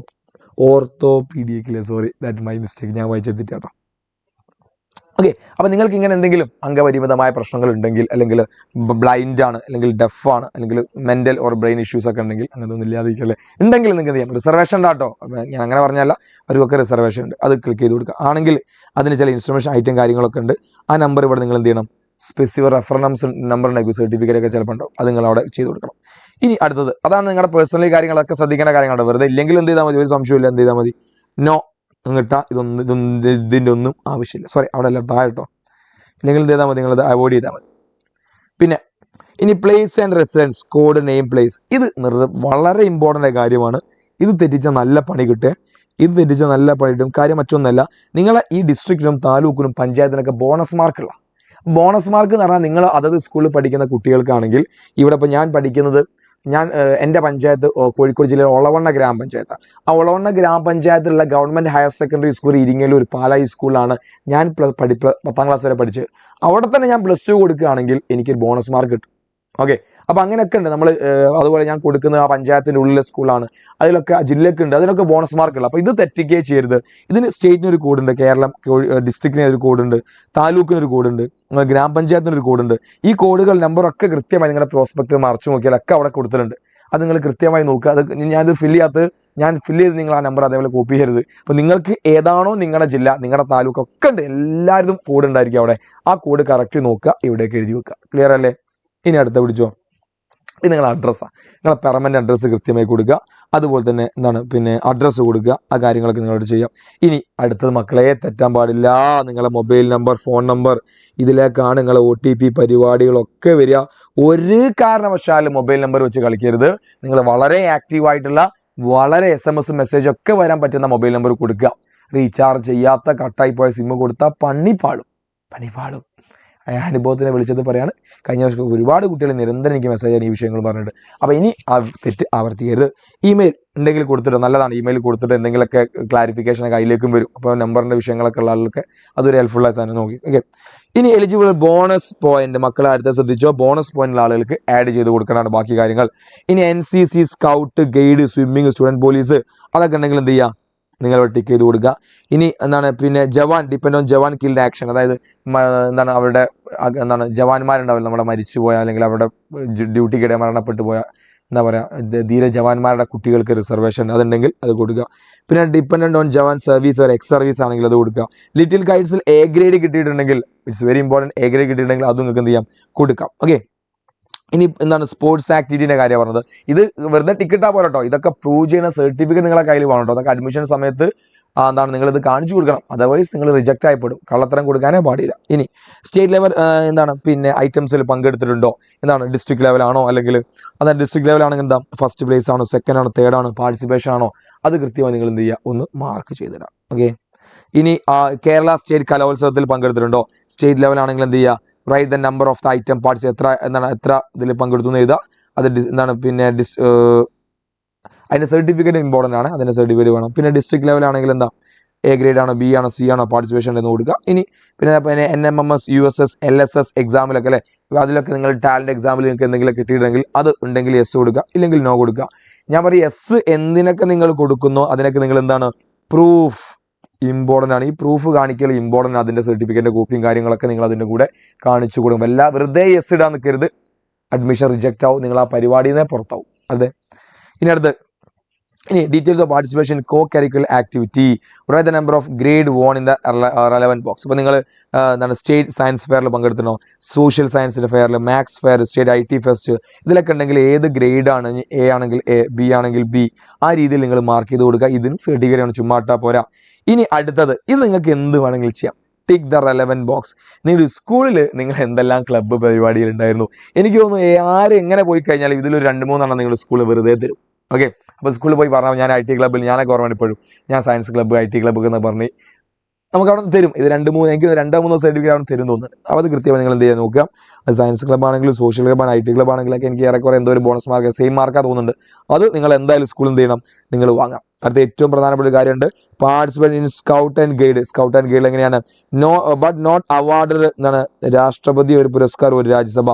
ഓർത്തോപീഡിയക്കില്ലേ, ദാറ്റ് മൈ മിസ്റ്റേക്ക്, ഞാൻ വായിച്ചെത്തിട്ട് കേട്ടോ. ഓക്കെ. അപ്പോൾ നിങ്ങൾക്ക് ഇങ്ങനെ എന്തെങ്കിലും അംഗപരിമിതമായ പ്രശ്നങ്ങൾ ഉണ്ടെങ്കിൽ, അല്ലെങ്കിൽ ബ്ലൈൻഡ് ആണ്, അല്ലെങ്കിൽ ഡെഫ് ആണ്, അല്ലെങ്കിൽ മെൻ്റൽ ഓർ ബ്രെയിൻ ഇഷ്യൂസ് ഒക്കെ ഉണ്ടെങ്കിൽ, അങ്ങനെ ഒന്നും ഇല്ലാതിരിക്കല്ലേ, ഉണ്ടെങ്കിൽ നിങ്ങൾക്ക് എന്ത് ചെയ്യാം, റിസർവേഷൻ ഉണ്ടാട്ടോ. ഞാൻ അങ്ങനെ പറഞ്ഞല്ല, അവർക്കൊക്കെ റിസർവേഷൻ ഉണ്ട്, അത് ക്ലിക്ക് ചെയ്ത് കൊടുക്കുക. ആണെങ്കിൽ അതിന് ചില ഇൻസ്ട്രുമെൻഷൻ ഐറ്റം കാര്യങ്ങളൊക്കെ ഉണ്ട്. ആ നമ്പർ ഇവിടെ നിങ്ങൾ എന്ത് ചെയ്യണം, സ്പെസിഫിക് റെഫറൻസ് നമ്പർ ഉണ്ടായിരിക്കും, സർട്ടിഫിക്കറ്റ് ഒക്കെ ചിലപ്പോൾ ഉണ്ടാവും, അത് നിങ്ങൾ അവിടെ ചെയ്ത് കൊടുക്കണം. ഇനി അടുത്തത് അതാണ് നിങ്ങളുടെ പേഴ്സണലി കാര്യങ്ങളൊക്കെ ശ്രദ്ധിക്കേണ്ട കാര്യങ്ങളുണ്ട്. വെറുതെ ഇല്ലെങ്കിൽ എന്ത് ചെയ്താൽ മതി, ഒരു സംശയമില്ല, എന്ത് ചെയ്താൽ മതി, നോ എന്നിട്ടാ ഇതിൻ്റെ ഒന്നും ആവശ്യമില്ല. അവിടെ എല്ലാം താഴെട്ടോ. ഇല്ലെങ്കിൽ എന്ത് ചെയ്താൽ മതി, നിങ്ങളത് അവോയ്ഡ് ചെയ്താൽ മതി. പിന്നെ ഇനി place and residence code, name, place, ഇത് വളരെ ഇമ്പോർട്ടൻ്റ് കാര്യമാണ്. ഇത് തെറ്റിച്ചാൽ നല്ല പണി കിട്ടുക. കാര്യം മറ്റൊന്നല്ല, നിങ്ങളെ ഈ ഡിസ്ട്രിക്റ്റിനും താലൂക്കിനും പഞ്ചായത്തിനൊക്കെ ബോണസ് മാർക്കുള്ള ബോണസ് മാർക്ക് എന്ന് പറഞ്ഞാൽ, നിങ്ങൾ അതത് സ്കൂളിൽ പഠിക്കുന്ന കുട്ടികൾക്കാണെങ്കിൽ, ഇവിടെ ഇപ്പോൾ ഞാൻ പഠിക്കുന്നത്, എൻ്റെ പഞ്ചായത്ത് കോഴിക്കോട് ജില്ലയിലെ ഒളവണ്ണ ഗ്രാമപഞ്ചായത്താണ്. ആ ഒളവണ്ണ ഗ്രാമപഞ്ചായത്തിലുള്ള government higher secondary school Iringallur Palayi സ്കൂളിലാണ് ഞാൻ 10ാം ക്ലാസ് വരെ പഠിച്ചത്. അവിടെ തന്നെ ഞാൻ +2 കൊടുക്കുകയാണെങ്കിൽ എനിക്കൊരു ബോണസ് മാർക്ക് കിട്ടും. ഓക്കെ. അപ്പോൾ അങ്ങനെയൊക്കെ ഉണ്ട്. നമ്മൾ അതുപോലെ ഞാൻ കൊടുക്കുന്നത് ആ പഞ്ചായത്തിൻ്റെ ഉള്ളിലെ സ്കൂളാണ്, അതിലൊക്കെ ജില്ലയ്ക്ക് ഉണ്ട്, അതിനൊക്കെ ബോണസ് മാർക്കുള്ള. അപ്പോൾ ഇത് തെറ്റിക്കുകയും ചെയ്യരുത്. ഇതിന് സ്റ്റേറ്റിനൊരു കോഡുണ്ട്, കേരളം ഡിസ്ട്രിക്റ്റിന് ഒരു കോഡുണ്ട്, താലൂക്കിനൊരു കോഡുണ്ട്, ഗ്രാമപഞ്ചായത്തിനൊരു കോഡുണ്ട്. ഈ കോഡുകൾ നമ്പറൊക്കെ കൃത്യമായി നിങ്ങളുടെ പ്രോസ്പെക്റ്റ് മറിച്ച് നോക്കിയാലൊക്കെ അവിടെ കൊടുത്തിട്ടുണ്ട്. അത് നിങ്ങൾ കൃത്യമായി നോക്കുക. അത് ഞാനിത് ഫില്ല് ചെയ്ത് നിങ്ങൾ ആ നമ്പർ അതേപോലെ കോപ്പി ചെയ്യരുത്. അപ്പോൾ നിങ്ങൾക്ക് ഏതാണോ നിങ്ങളുടെ ജില്ല, നിങ്ങളുടെ താലൂക്ക് ഒക്കെ ഉണ്ട്, എല്ലാവരും കോഡ് ഉണ്ടായിരിക്കും അവിടെ. ആ കോഡ് കറക്റ്റ് നോക്കുക, ഇവിടേക്ക് എഴുതി വെക്കുക. ക്ലിയർ അല്ലേ? ഇനി അടുത്ത പിടിച്ചോ. ഇത് നിങ്ങളുടെ അഡ്രസ്സാണ്. നിങ്ങളെ പെർമനൻറ്റ് അഡ്രസ്സ് കൃത്യമായി കൊടുക്കുക. അതുപോലെ തന്നെ പിന്നെ അഡ്രസ്സ് കൊടുക്കുക. ആ കാര്യങ്ങളൊക്കെ നിങ്ങളോട് ചെയ്യാം. ഇനി അടുത്തത് മക്കളെ, തെറ്റാൻ പാടില്ല. നിങ്ങളെ മൊബൈൽ നമ്പർ, ഫോൺ നമ്പർ, ഇതിലേക്കാണ് നിങ്ങളെ OTP പരിപാടികളൊക്കെ വരിക. ഒരു കാരണവശാലും മൊബൈൽ നമ്പർ വെച്ച് കളിക്കരുത്. നിങ്ങൾ വളരെ ആക്റ്റീവായിട്ടുള്ള, വളരെ SMS മെസ്സേജ് ഒക്കെ വരാൻ പറ്റുന്ന മൊബൈൽ നമ്പർ കൊടുക്കുക. റീചാർജ് ചെയ്യാത്ത കട്ടായി പോയ സിമ്മ് കൊടുത്താൽ പണിപ്പാളും. അനുഭവത്തിനെ വിളിച്ചത് പറയാണ്. കഴിഞ്ഞ വർഷം ഒരുപാട് കുട്ടികൾ നിരന്തരം എനിക്ക് മെസ്സേജ് ഈ വിഷയങ്ങൾ പറഞ്ഞിട്ട്. അപ്പോൾ ഇനി ആ തെറ്റ് ആവർത്തിക്കരുത്. ഇമെയിൽ ഉണ്ടെങ്കിൽ കൊടുത്തിട്ട് നല്ലതാണ്. ഇമെയിൽ കൊടുത്തിട്ട് എന്തെങ്കിലുമൊക്കെ ക്ലാരിഫിക്കേഷൻ കയ്യിലേക്കും വരും. അപ്പോൾ നമ്പറിൻ്റെ വിഷയങ്ങളൊക്കെ ഉള്ള ആൾക്ക് അതൊരു ഹെൽപ്ഫുള്ളായ സാധനം നോക്കി. ഓക്കെ. ഇനി എലിജിബിൾ ബോണസ് പോയിന്റ്, മക്കളെ അടുത്ത ശ്രദ്ധിച്ചോ. ബോണസ് പോയിന്റുള്ള ആളുകൾക്ക് ആഡ് ചെയ്ത് കൊടുക്കാനാണ് ബാക്കി കാര്യങ്ങൾ. ഇനി NCC, scout, guide, swimming, student police, അതൊക്കെ ഉണ്ടെങ്കിൽ എന്ത് ചെയ്യുക, നിങ്ങൾ ടിക്ക് ചെയ്ത് കൊടുക്കുക. ഇനി പിന്നെ jawan, depend on jawan killed action, അതായത് അവരുടെ ജവാന്മാരുണ്ടാവില്ല, നമ്മുടെ മരിച്ചുപോയ അല്ലെങ്കിൽ അവരുടെ ഡ്യൂട്ടിക്കിടെ മരണപ്പെട്ടു പോയ ധീര ജവാന്മാരുടെ കുട്ടികൾക്ക് റിസർവേഷൻ അതുണ്ടെങ്കിൽ അത് കൊടുക്കുക. പിന്നെ dependent on jawan service or ex service ആണെങ്കിൽ അത് കൊടുക്കുക. ലിറ്റിൽ കൈറ്റ്സിൽ A ഗ്രേഡ് കിട്ടിയിട്ടുണ്ടെങ്കിൽ, it's very important, A grade കിട്ടിയിട്ടുണ്ടെങ്കിൽ അതും നിങ്ങൾക്ക് എന്ത് ചെയ്യാം, കൊടുക്കാം. ഓക്കെ. ഇനി സ്പോർട്സ് ആക്ടിവിറ്റീൻ്റെ കാര്യം പറഞ്ഞത്. ഇത് വെറുതെ ടിക്കറ്റാ പോലെ കേട്ടോ, ഇതൊക്കെ പ്രൂവ് ചെയ്യുന്ന സർട്ടിഫിക്കറ്റ് നിങ്ങളെ കയ്യിൽ വേണം കേട്ടോ. അതൊക്കെ അഡ്മിഷൻ സമയത്ത് എന്താണ് നിങ്ങളിത് കാണിച്ചു കൊടുക്കണം, അതർവൈസ് നിങ്ങൾ റിജക്റ്റ് ആയിപ്പെടും, കള്ളത്തരം കൊടുക്കാനേ പാടില്ല. ഇനി സ്റ്റേറ്റ് ലെവൽ എന്താണ് പിന്നെ ഐറ്റംസിൽ പങ്കെടുത്തിട്ടുണ്ടോ, എന്താണ് ഡിസ്ട്രിക്ട് ലെവലാണോ, അല്ലെങ്കിൽ അതായത് ഡിസ്ട്രിക്ട് ലെവലാണെങ്കിൽ എന്താ ഫസ്റ്റ് പ്ലേസ് ആണോ, സെക്കൻഡ് ആണോ, തേർഡ് ആണോ, പാർട്ടിസിപ്പേഷൻ ആണോ, അത് കൃത്യമായി നിങ്ങൾ എന്ത് ചെയ്യുക, ഒന്ന് മാർക്ക് ചെയ്തിടാം. ഓക്കെ. ഇനി കേരള സ്റ്റേറ്റ് കലോത്സവത്തിൽ പങ്കെടുത്തിട്ടുണ്ടോ, സ്റ്റേറ്റ് ലെവലാണെങ്കിൽ എന്ത് ചെയ്യുക, right the number of the item parts, എത്ര ഇതിൽ പങ്കെടുത്തു എന്ന് എഴുതുക. അത് എന്താണ് പിന്നെ അതിൻ്റെ സർട്ടിഫിക്കറ്റ് ഇമ്പോർട്ടൻ്റ് ആണ്, അതിൻ്റെ സർട്ടിഫിക്കറ്റ് വേണം. പിന്നെ ഡിസ്ട്രിക്ട് ലെവലാണെങ്കിൽ എന്താ എ ഗ്രേഡ് ആണോ, ബി ആണോ, സി ആണോ, പാർട്ടിസിപ്പേഷൻ എന്ന് കൊടുക്കുക. ഇനി പിന്നെ NMMS USS LSS എക്സാമിലൊക്കെ അല്ലേ, അതിലൊക്കെ നിങ്ങൾ ടാലൻറ്റ് എക്സാമിൽ നിങ്ങൾക്ക് എന്തെങ്കിലും കിട്ടിയിട്ടുണ്ടെങ്കിൽ അത് ഉണ്ടെങ്കിൽ യെസ് കൊടുക്കുക, ഇല്ലെങ്കിൽ നോ കൊടുക്കുക. ഞാൻ പറയും യെസ് എന്തിനൊക്കെ നിങ്ങൾ കൊടുക്കുന്നോ അതിനൊക്കെ നിങ്ങൾ എന്താണ് പ്രൂഫ് ഇമ്പോർട്ടൻ്റ് ആണ്. ഈ പ്രൂഫ് കാണിക്കൽ ഇമ്പോർട്ടൻ്റ്, അതിൻ്റെ സർട്ടിഫിക്കറ്റിൻ്റെ കോപ്പിയും കാര്യങ്ങളൊക്കെ നിങ്ങൾ അതിൻ്റെ കൂടെ കാണിച്ചു കൊടുക്കും. വെറുതെ യെസ് ഇടാൻ നിൽക്കരുത്, അഡ്മിഷൻ റിജക്റ്റ് ആവും, നിങ്ങൾ ആ പരിപാടിയിൽ നിന്ന് പുറത്താവും. അതെ. ഇനി അടുത്ത് details of participation co curricular activity, write the number of grade won in the relevant box. അപ്പോൾ നിങ്ങൾ എന്താണ് സ്റ്റേറ്റ് സയൻസ് ഫെയറിൽ പങ്കെടുത്തണോ, സോഷ്യൽ സയൻസിൻ്റെ ഫെയറിൽ, maths fair, state IT fest, ഇതിലൊക്കെ ഉണ്ടെങ്കിൽ ഏത് ഗ്രേഡാണ്, A ആണെങ്കിൽ A, B ആണെങ്കിൽ B, ആ രീതിയിൽ നിങ്ങൾ മാർക്ക് ചെയ്ത് കൊടുക്കുക. ഇതിനും സർട്ടിഫിക്കറ്റാണ്, ചുമ്മാട്ടാ പോരാ. ഇനി അടുത്തത്, ഇത് നിങ്ങൾക്ക് എന്ത് വേണമെങ്കിലും ചെയ്യാം. Tick the relevant box. നിങ്ങൾ സ്കൂളിൽ നിങ്ങൾ എന്തെല്ലാം ക്ലബ്ബ് പരിപാടികളുണ്ടായിരുന്നു, എനിക്ക് തോന്നുന്നു ആരും എങ്ങനെ പോയി കഴിഞ്ഞാൽ ഇതിലൊരു 2-3 നിങ്ങൾ സ്കൂളിൽ വെറുതെ തരും. ഓക്കെ. അപ്പോൾ സ്കൂളിൽ പോയി പറഞ്ഞാൽ ഞാൻ IT ക്ലബ്ബിൽ, ഞാനൊക്കെ ഓർമ്മ ഇപ്പോഴും ഞാൻ സയൻസ് ക്ലബ്ബ് IT ക്ലബ്ബ് എന്ന് പറഞ്ഞ് നമുക്ക് അവിടെ നിന്ന് തരും. ഇത് 2-3 സർട്ടിഫിക്കറ്റ് അവിടെ തരും തോന്നുന്നുണ്ട്. അപ്പോൾ അത് കൃത്യമായി നിങ്ങൾ എന്ത് ചെയ്യാൻ നോക്കുക. അത് സയൻസ് ക്ലബ്ബ് ആണെങ്കിലും സോഷ്യൽ ക്ലബ്ബാണ് IT ക്ലബ്ബ് ആണെങ്കിലൊക്കെ എനിക്ക് ഏറെക്കുറെ എന്തോ ഒരു ബോണസ് മാർക്ക് സെയിം മാർക്കാ തോന്നുന്നുണ്ട്. അത് നിങ്ങൾ എന്തായാലും സ്കൂളിൽ എന്ത് ചെയ്യണം, നിങ്ങൾ വാങ്ങാം. അടുത്ത ഏറ്റവും പ്രധാനപ്പെട്ട ഒരു കാര്യമുണ്ട്, participate in scout and guide. Scout and ഗൈഡിൽ എങ്ങനെയാണ്, ബട്ട് നോട്ട് അവാർഡ് എന്താണ്, രാഷ്ട്രപതി ഒരു പുരസ്കാരം, ഒരു രാജ്യസഭ.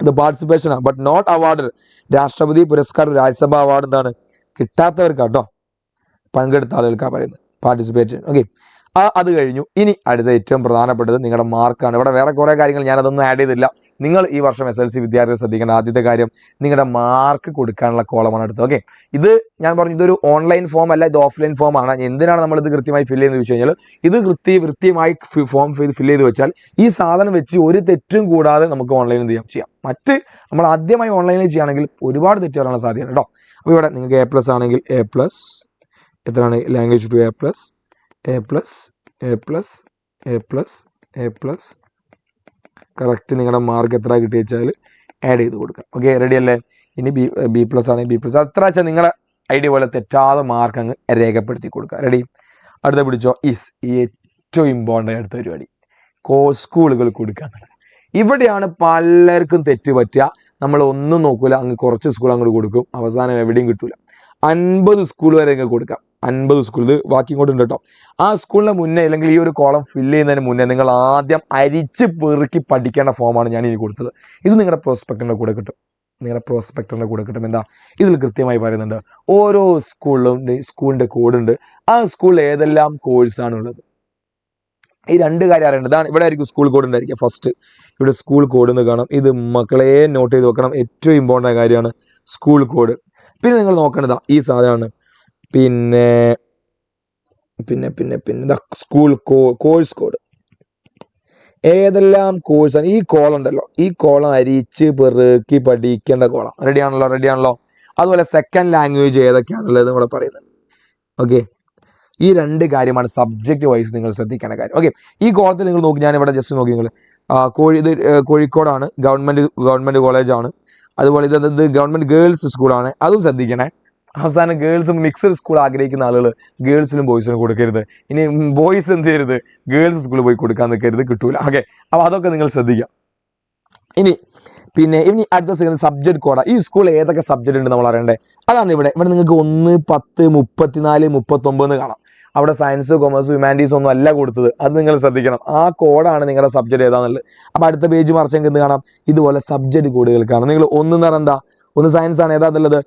ഇത് പാർട്ടിസിപ്പേഷൻ ആണ്, ബട്ട് നോട്ട് അവാർഡ്. രാഷ്ട്രപതി പുരസ്കാരം, രാജ്യസഭ അവാർഡ് എന്താണ് കിട്ടാത്തവർക്കാട്ടോ, പങ്കെടുത്ത ആളുകൾക്കാണ് പറയുന്നത് പാർട്ടിസിപ്പേഷൻ. ഓക്കെ. അത് കഴിഞ്ഞു. ഇനി അടുത്ത ഏറ്റവും പ്രധാനപ്പെട്ടത് നിങ്ങളുടെ മാർക്കാണ്. ഇവിടെ വേറെ കുറേ കാര്യങ്ങൾ ഞാനതൊന്നും ആഡ് ചെയ്തില്ല. നിങ്ങൾ ഈ വർഷം SLC വിദ്യാർത്ഥികൾ ശ്രദ്ധിക്കേണ്ട ആദ്യത്തെ കാര്യം, നിങ്ങളുടെ മാർക്ക് കൊടുക്കാനുള്ള കോളമാണ് അടുത്തത്. ഓക്കെ. ഇത് ഞാൻ പറഞ്ഞു, ഇതൊരു ഓൺലൈൻ ഫോം അല്ല, ഇത് ഓഫ്ലൈൻ ഫോം ആണ്. എന്തിനാണ് നമ്മളിത് കൃത്യമായി ഫില്ല് ചെയ്യുന്നത് വെച്ച് കഴിഞ്ഞാൽ, ഇത് കൃത്യമായി ഫോം ഫില്ല് ചെയ്ത് വെച്ചാൽ ഈ സാധനം വെച്ച് ഒരു തെറ്റും കൂടാതെ നമുക്ക് ഓൺലൈനിൽ ചെയ്യാം. മറ്റ് നമ്മൾ ആദ്യമായി ഓൺലൈനിൽ ചെയ്യുകയാണെങ്കിൽ ഒരുപാട് തെറ്റ് വരാനുള്ള സാധ്യത കേട്ടോ. അപ്പോൾ ഇവിടെ നിങ്ങൾക്ക് A+ ആണെങ്കിൽ A+, എത്രയാണ് ലാംഗ്വേജ് ടു A+, കറക്റ്റ് നിങ്ങളുടെ മാർക്ക് എത്ര കിട്ടി വെച്ചാൽ ആഡ് ചെയ്ത് കൊടുക്കാം. ഓക്കെ, റെഡി അല്ലേ? ഇനി B+ ആണെങ്കിൽ B+, അത്ര വെച്ചാൽ നിങ്ങളുടെ ഐഡിയ പോലെ തെറ്റാതെ മാർക്ക് അങ്ങ് രേഖപ്പെടുത്തി കൊടുക്കുക. റെഡി? അടുത്ത പിടിച്ചോ, ഈ ഏറ്റവും ഇമ്പോർട്ടൻ്റ് അടുത്ത പരിപാടി, സ്കൂളുകൾ കൊടുക്കുക എന്നുള്ളത്. ഇവിടെയാണ് പലർക്കും തെറ്റ് പറ്റുക. നമ്മൾ ഒന്നും നോക്കില്ല, അങ്ങ് കുറച്ച് സ്കൂൾ അങ്ങോട്ട് കൊടുക്കും, അവസാനം എവിടെയും കിട്ടൂല. 50 സ്കൂൾ വരെ അങ്ങ് കൊടുക്കാം. 50 സ്കൂൾ, ഇത് ബാക്കി ഇങ്ങോട്ട് ഉണ്ട് കേട്ടോ. ആ സ്കൂളിന് മുന്നേ, അല്ലെങ്കിൽ ഈ ഒരു കോളം ഫില്ല് ചെയ്യുന്നതിന് മുന്നേ നിങ്ങൾ ആദ്യം അരിച്ച് പെറുക്കി പഠിക്കേണ്ട ഫോമാണ് ഞാൻ ഇനി കൊടുത്തത്. ഇത് നിങ്ങളുടെ പ്രോസ്പെക്ടറിൻ്റെ കൂടെ കിട്ടും. എന്താ ഇതിൽ കൃത്യമായി പറയുന്നുണ്ട്, ഓരോ സ്കൂളിൻ്റെ കോഡുണ്ട്, ആ സ്കൂളിൽ ഏതെല്ലാം കോഴ്സാണുള്ളത്. ഈ 2 കാര്യം അറിയേണ്ടത്. ഇതാണ്, ഇവിടെ ആയിരിക്കും സ്കൂൾ കോഡ് ഉണ്ടായിരിക്കുക. ഫസ്റ്റ് ഇവിടെ സ്കൂൾ കോഡ് എന്ന് കാണാം. ഇത് മക്കളെ നോട്ട് ചെയ്ത് വെക്കണം, ഏറ്റവും ഇമ്പോർട്ടൻ്റ് കാര്യമാണ് സ്കൂൾ കോഡ്. പിന്നെ നിങ്ങൾ നോക്കേണ്ടതാ ഈ സാധനമാണ്, പിന്നെ സ്കൂൾ കോഴ്സ് കോഡ്. ഏതെല്ലാം കോഴ്സാണ് ഈ കോളം ഉണ്ടല്ലോ, ഈ കോളം അരിച്ച് പെറുക്കി പഠിക്കേണ്ട കോളം. റെഡിയാണല്ലോ. അതുപോലെ സെക്കൻഡ് ലാംഗ്വേജ് ഏതൊക്കെയാണുള്ളത് കൂടെ പറയുന്നുണ്ട്. ഓക്കെ, ഈ 2 കാര്യമാണ് സബ്ജക്റ്റ് വൈസ് നിങ്ങൾ ശ്രദ്ധിക്കേണ്ട കാര്യം. ഓക്കെ, ഈ കോളത്തിൽ നിങ്ങൾ നോക്കി, ഞാനിവിടെ ജസ്റ്റ് നോക്കി, നിങ്ങൾ ഇത് കോഴിക്കോടാണ്, ഗവൺമെൻറ് കോളേജാണ്. അതുപോലെ ഇത് ഗവൺമെൻറ് ഗേൾസ് സ്കൂളാണ്, അതും ശ്രദ്ധിക്കണേ. അവസാനം ഗേൾസും മിക്സഡ് സ്കൂൾ ആഗ്രഹിക്കുന്ന ആളുകൾ ഗേൾസിനും ബോയ്സിനും കൊടുക്കരുത്. ഇനി ബോയ്സ് എന്ത് ചെയ്യരുത്, ഗേൾസ് സ്കൂളിൽ പോയി കൊടുക്കാൻ നിൽക്കരുത്, കിട്ടൂല. ഓക്കെ, അപ്പോൾ അതൊക്കെ നിങ്ങൾ ശ്രദ്ധിക്കാം. ഇനി അടുത്ത സബ്ജക്ട് കോഡാണ്. ഈ സ്കൂൾ ഏതൊക്കെ സബ്ജക്റ്റ് ഉണ്ട് നമ്മൾ അറിയണ്ടേ, അതാണ് ഇവിടെ നിങ്ങൾക്ക് 1, 10, 34, 39 കാണാം. അവിടെ സയൻസ്, കൊമേഴ്സ്, ഹ്യൂമാനിറ്റീസ് ഒന്നും അല്ല കൊടുത്തത്, അത് നിങ്ങൾ ശ്രദ്ധിക്കണം. ആ കോഡാണ് നിങ്ങളുടെ സബ്ജക്റ്റ് ഏതാണെന്നുള്ളത്. അപ്പോൾ അടുത്ത പേജ് മറിച്ചെങ്കിൽ എന്ത് കാണാം, ഇതുപോലെ സബ്ജക്ട് കോഡുകൾ കാണാം. നിങ്ങൾ ഒന്ന് എന്താ, ഒന്ന് സയൻസ് ആണ്, ഏതാന്നുള്ളത്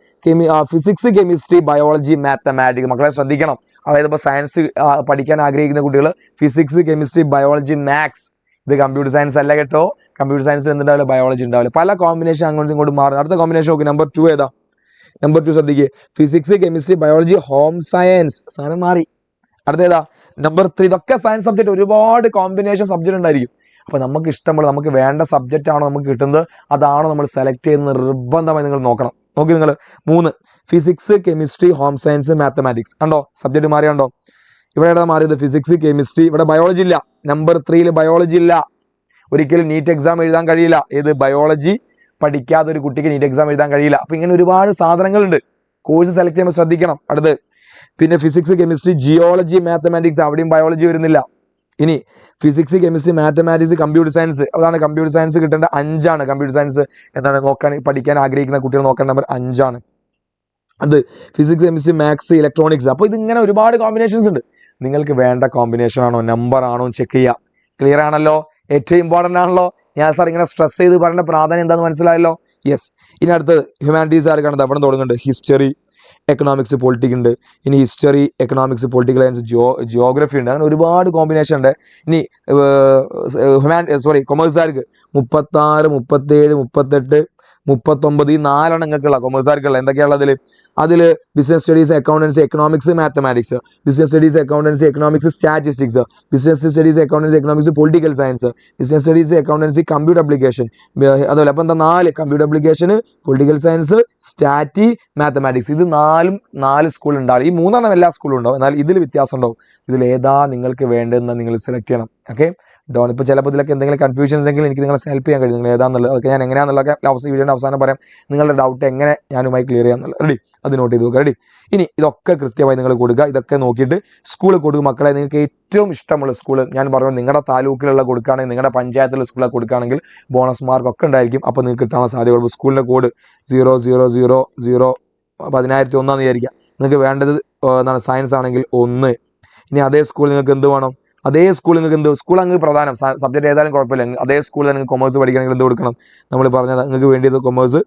ഫിസിക്സ്, കെമിസ്ട്രി, ബയോളജി, മാത്തമാറ്റിക്സ്. മക്കളെ ശ്രദ്ധിക്കണം, അതായത് ഇപ്പോൾ സയൻസ് പഠിക്കാൻ ആഗ്രഹിക്കുന്ന കുട്ടികൾ ഫിസിക്സ്, കെമിസ്ട്രി, ബയോളജി, മാത്സ്. ഇത് കമ്പ്യൂട്ടർ സയൻസ് അല്ല കേട്ടോ. കമ്പ്യൂട്ടർ സയൻസ് എന്തുണ്ടാവില്ല, ബയോളജി ഉണ്ടാവില്ല. പല കോമ്പിനേഷൻ അങ്ങോട്ടും ഇങ്ങോട്ടും മാറും. അടുത്ത കോമ്പിനേഷൻ നോക്കി, നമ്പർ 2 ഏതാ? നമ്പർ 2 ശ്രദ്ധിക്കുക, physics, chemistry, biology, home science. സാധനം മാറി. അടുത്തേതാ? നമ്പർ 3. ഇതൊക്കെ സയൻസ് സബ്ജക്റ്റ്, ഒരുപാട് കോമ്പിനേഷൻ സബ്ജക്റ്റ് ഉണ്ടായിരിക്കും. അപ്പോൾ നമുക്ക് ഇഷ്ടമുള്ള, നമുക്ക് വേണ്ട സബ്ജക്റ്റ് ആണോ നമുക്ക് കിട്ടുന്നത്, അതാണോ നമ്മൾ സെലക്ട് ചെയ്യുന്നത് നിർബന്ധമായി നിങ്ങൾ നോക്കണം. നോക്കി നിങ്ങൾ. 3 physics, chemistry, home science, mathematics. കണ്ടോ സബ്ജക്റ്റ് മാറിയാണ്ടോ? ഇവിടെ മാറിയത് ഫിസിക്സ്, കെമിസ്ട്രി. ഇവിടെ ബയോളജി ഇല്ല. നമ്പർ 3 ബയോളജി ഇല്ല. ഒരിക്കലും നീറ്റ് എക്സാം എഴുതാൻ കഴിയില്ല. ഏത് ബയോളജി പഠിക്കാത്ത ഒരു കുട്ടിക്ക് നീറ്റ് എക്സാം എഴുതാൻ കഴിയില്ല. അപ്പോൾ ഇങ്ങനെ ഒരുപാട് സാധനങ്ങളുണ്ട്. കോഴ്സ് സെലക്ട് ചെയ്യുമ്പോൾ ശ്രദ്ധിക്കണം. അടുത്ത് പിന്നെ ഫിസിക്സ്, കെമിസ്ട്രി, ജിയോളജി, മാത്തമാറ്റിക്സ്. അവിടെയും ബയോളജി വരുന്നില്ല. ഇനി physics, chemistry, mathematics, computer science. അതാണ് കമ്പ്യൂട്ടർ സയൻസ് കിട്ടേണ്ട 5 കമ്പ്യൂട്ടർ സയൻസ് എന്താണ് നോക്കാൻ പഠിക്കാൻ ആഗ്രഹിക്കുന്ന കുട്ടികൾ നോക്കേണ്ട നമ്പർ 5. അത് ഫിസിക്സ്, കെമിസ്ട്രി, മാത്സ്, ഇലക്ട്രോണിക്സ്. അപ്പോൾ ഇതിങ്ങനെ ഒരുപാട് കോമ്പിനേഷൻസ് ഉണ്ട്. നിങ്ങൾക്ക് വേണ്ട കോമ്പിനേഷൻ ആണോ നമ്പർ ആണോ ചെക്ക് ചെയ്യുക. ക്ലിയർ ആണല്ലോ? ഏറ്റവും ഇമ്പോർട്ടൻ്റ് ആണല്ലോ. ഞാൻ സാർ ഇങ്ങനെ സ്ട്രെസ് ചെയ്ത് പറയേണ്ട പ്രാധാന്യം എന്താണെന്ന് മനസ്സിലായല്ലോ? യെസ്. ഇനി അടുത്തത് ഹ്യൂമാനിറ്റീസ് ആർ കാണുന്നത് അവിടെ തുടങ്ങുന്നുണ്ട്. ഹിസ്റ്ററി, എക്കണോമിക്സ്, പൊളിറ്റിക്സ് ഉണ്ട്. ഇനി history, economics, political science, geography ഉണ്ട്. അങ്ങനെ ഒരുപാട് കോമ്പിനേഷൻ ഉണ്ട്. ഇനി കൊമേഴ്സുകാർക്ക് 36, 37, 38, 39 ഈ 4 നിങ്ങൾക്കുള്ള കൊമേഴ്സുകാർക്കുള്ള എന്തൊക്കെയുള്ള അതിൽ business studies, accountancy, economics, mathematics. Business studies, accountancy, economics, statistics. Business studies, accountancy, economics, political science. Business studies, accountancy, computer application. അതുപോലെ അപ്പം എന്താ 4 കമ്പ്യൂട്ടർ അപ്ലിക്കേഷൻ, പൊളിറ്റിക്കൽ സയൻസ്, സ്റ്റാറ്റി, മാത്തമാറ്റിക്സ്. ഇത് 4 സ്കൂൾ ഉണ്ടാവും. ഈ 3 എല്ലാ സ്കൂളും ഉണ്ടാവും. എന്നാൽ ഇതിൽ വ്യത്യാസം ഉണ്ടാവും. ഇതിൽ ഏതാ നിങ്ങൾക്ക് വേണ്ടതെന്ന് നിങ്ങൾ സെലക്ട് ചെയ്യണം. ഓക്കെ. ഇപ്പോൾ ചിലപ്പോൾ ഇതിലൊക്കെ എന്തെങ്കിലും കൺഫ്യൂഷൻസ് ഉണ്ടെങ്കിൽ എനിക്ക് നിങ്ങളെ ഹെൽപ്പ് ചെയ്യാൻ കഴിയും. നിങ്ങൾ ഏതാണെന്നുള്ളത് അതൊക്കെ ഞാൻ എങ്ങനെയാണെന്നുള്ളതൊക്കെ വീഡിയോയുടെ അവസാനം പറയാം. നിങ്ങളുടെ ഡൗട്ട് എങ്ങനെ ഞാനുമായി ക്ലിയർ ചെയ്യാമെന്നുള്ളത്. റെഡി? അത് നോട്ട് ചെയ്ത് നോക്കുക. റെഡി? ഇനി ഇതൊക്കെ കൃത്യമായി നിങ്ങൾ കൊടുക്കുക. ഇതൊക്കെ നോക്കിയിട്ട് സ്കൂളിൽ കൊടുക്കും. മക്കളെ നിങ്ങൾക്ക് ഏറ്റവും ഇഷ്ടമുള്ള സ്കൂൾ ഞാൻ പറഞ്ഞു നിങ്ങളുടെ താലൂക്കിലുള്ള കൊടുക്കുകയാണെങ്കിൽ, നിങ്ങളുടെ പഞ്ചായത്തിലുള്ള സ്കൂളിൽ കൊടുക്കുകയാണെങ്കിൽ ബോണസ് മാർക്ക് ഒക്കെ ഉണ്ടായിരിക്കും. അപ്പോൾ നിങ്ങൾക്ക് കിട്ടാനുള്ള സാധ്യതയുള്ളൂ. സ്കൂളിൻ്റെ കോഡ് 0000 1001 വിചാരിക്കുക. നിങ്ങൾക്ക് വേണ്ടത് എന്താണ് സയൻസ് ആണെങ്കിൽ 1. ഇനി അതേ സ്കൂൾ നിങ്ങൾക്ക് എന്ത് വേണം? അതേ സ്കൂൾ നിങ്ങൾക്ക് എന്ത് സ്കൂൾ അങ്ങ് പ്രധാനം സബ്ജക്റ്റ് ഏതായാലും കുഴപ്പമില്ല. അതേ സ്കൂളിൽ നിങ്ങൾക്ക് കൊമേഴ്സ് പഠിക്കണമെങ്കിൽ എന്ത് കൊടുക്കണം? നമ്മൾ പറഞ്ഞത് നിങ്ങൾക്ക് വേണ്ടിയത് കൊമേഴ്സ്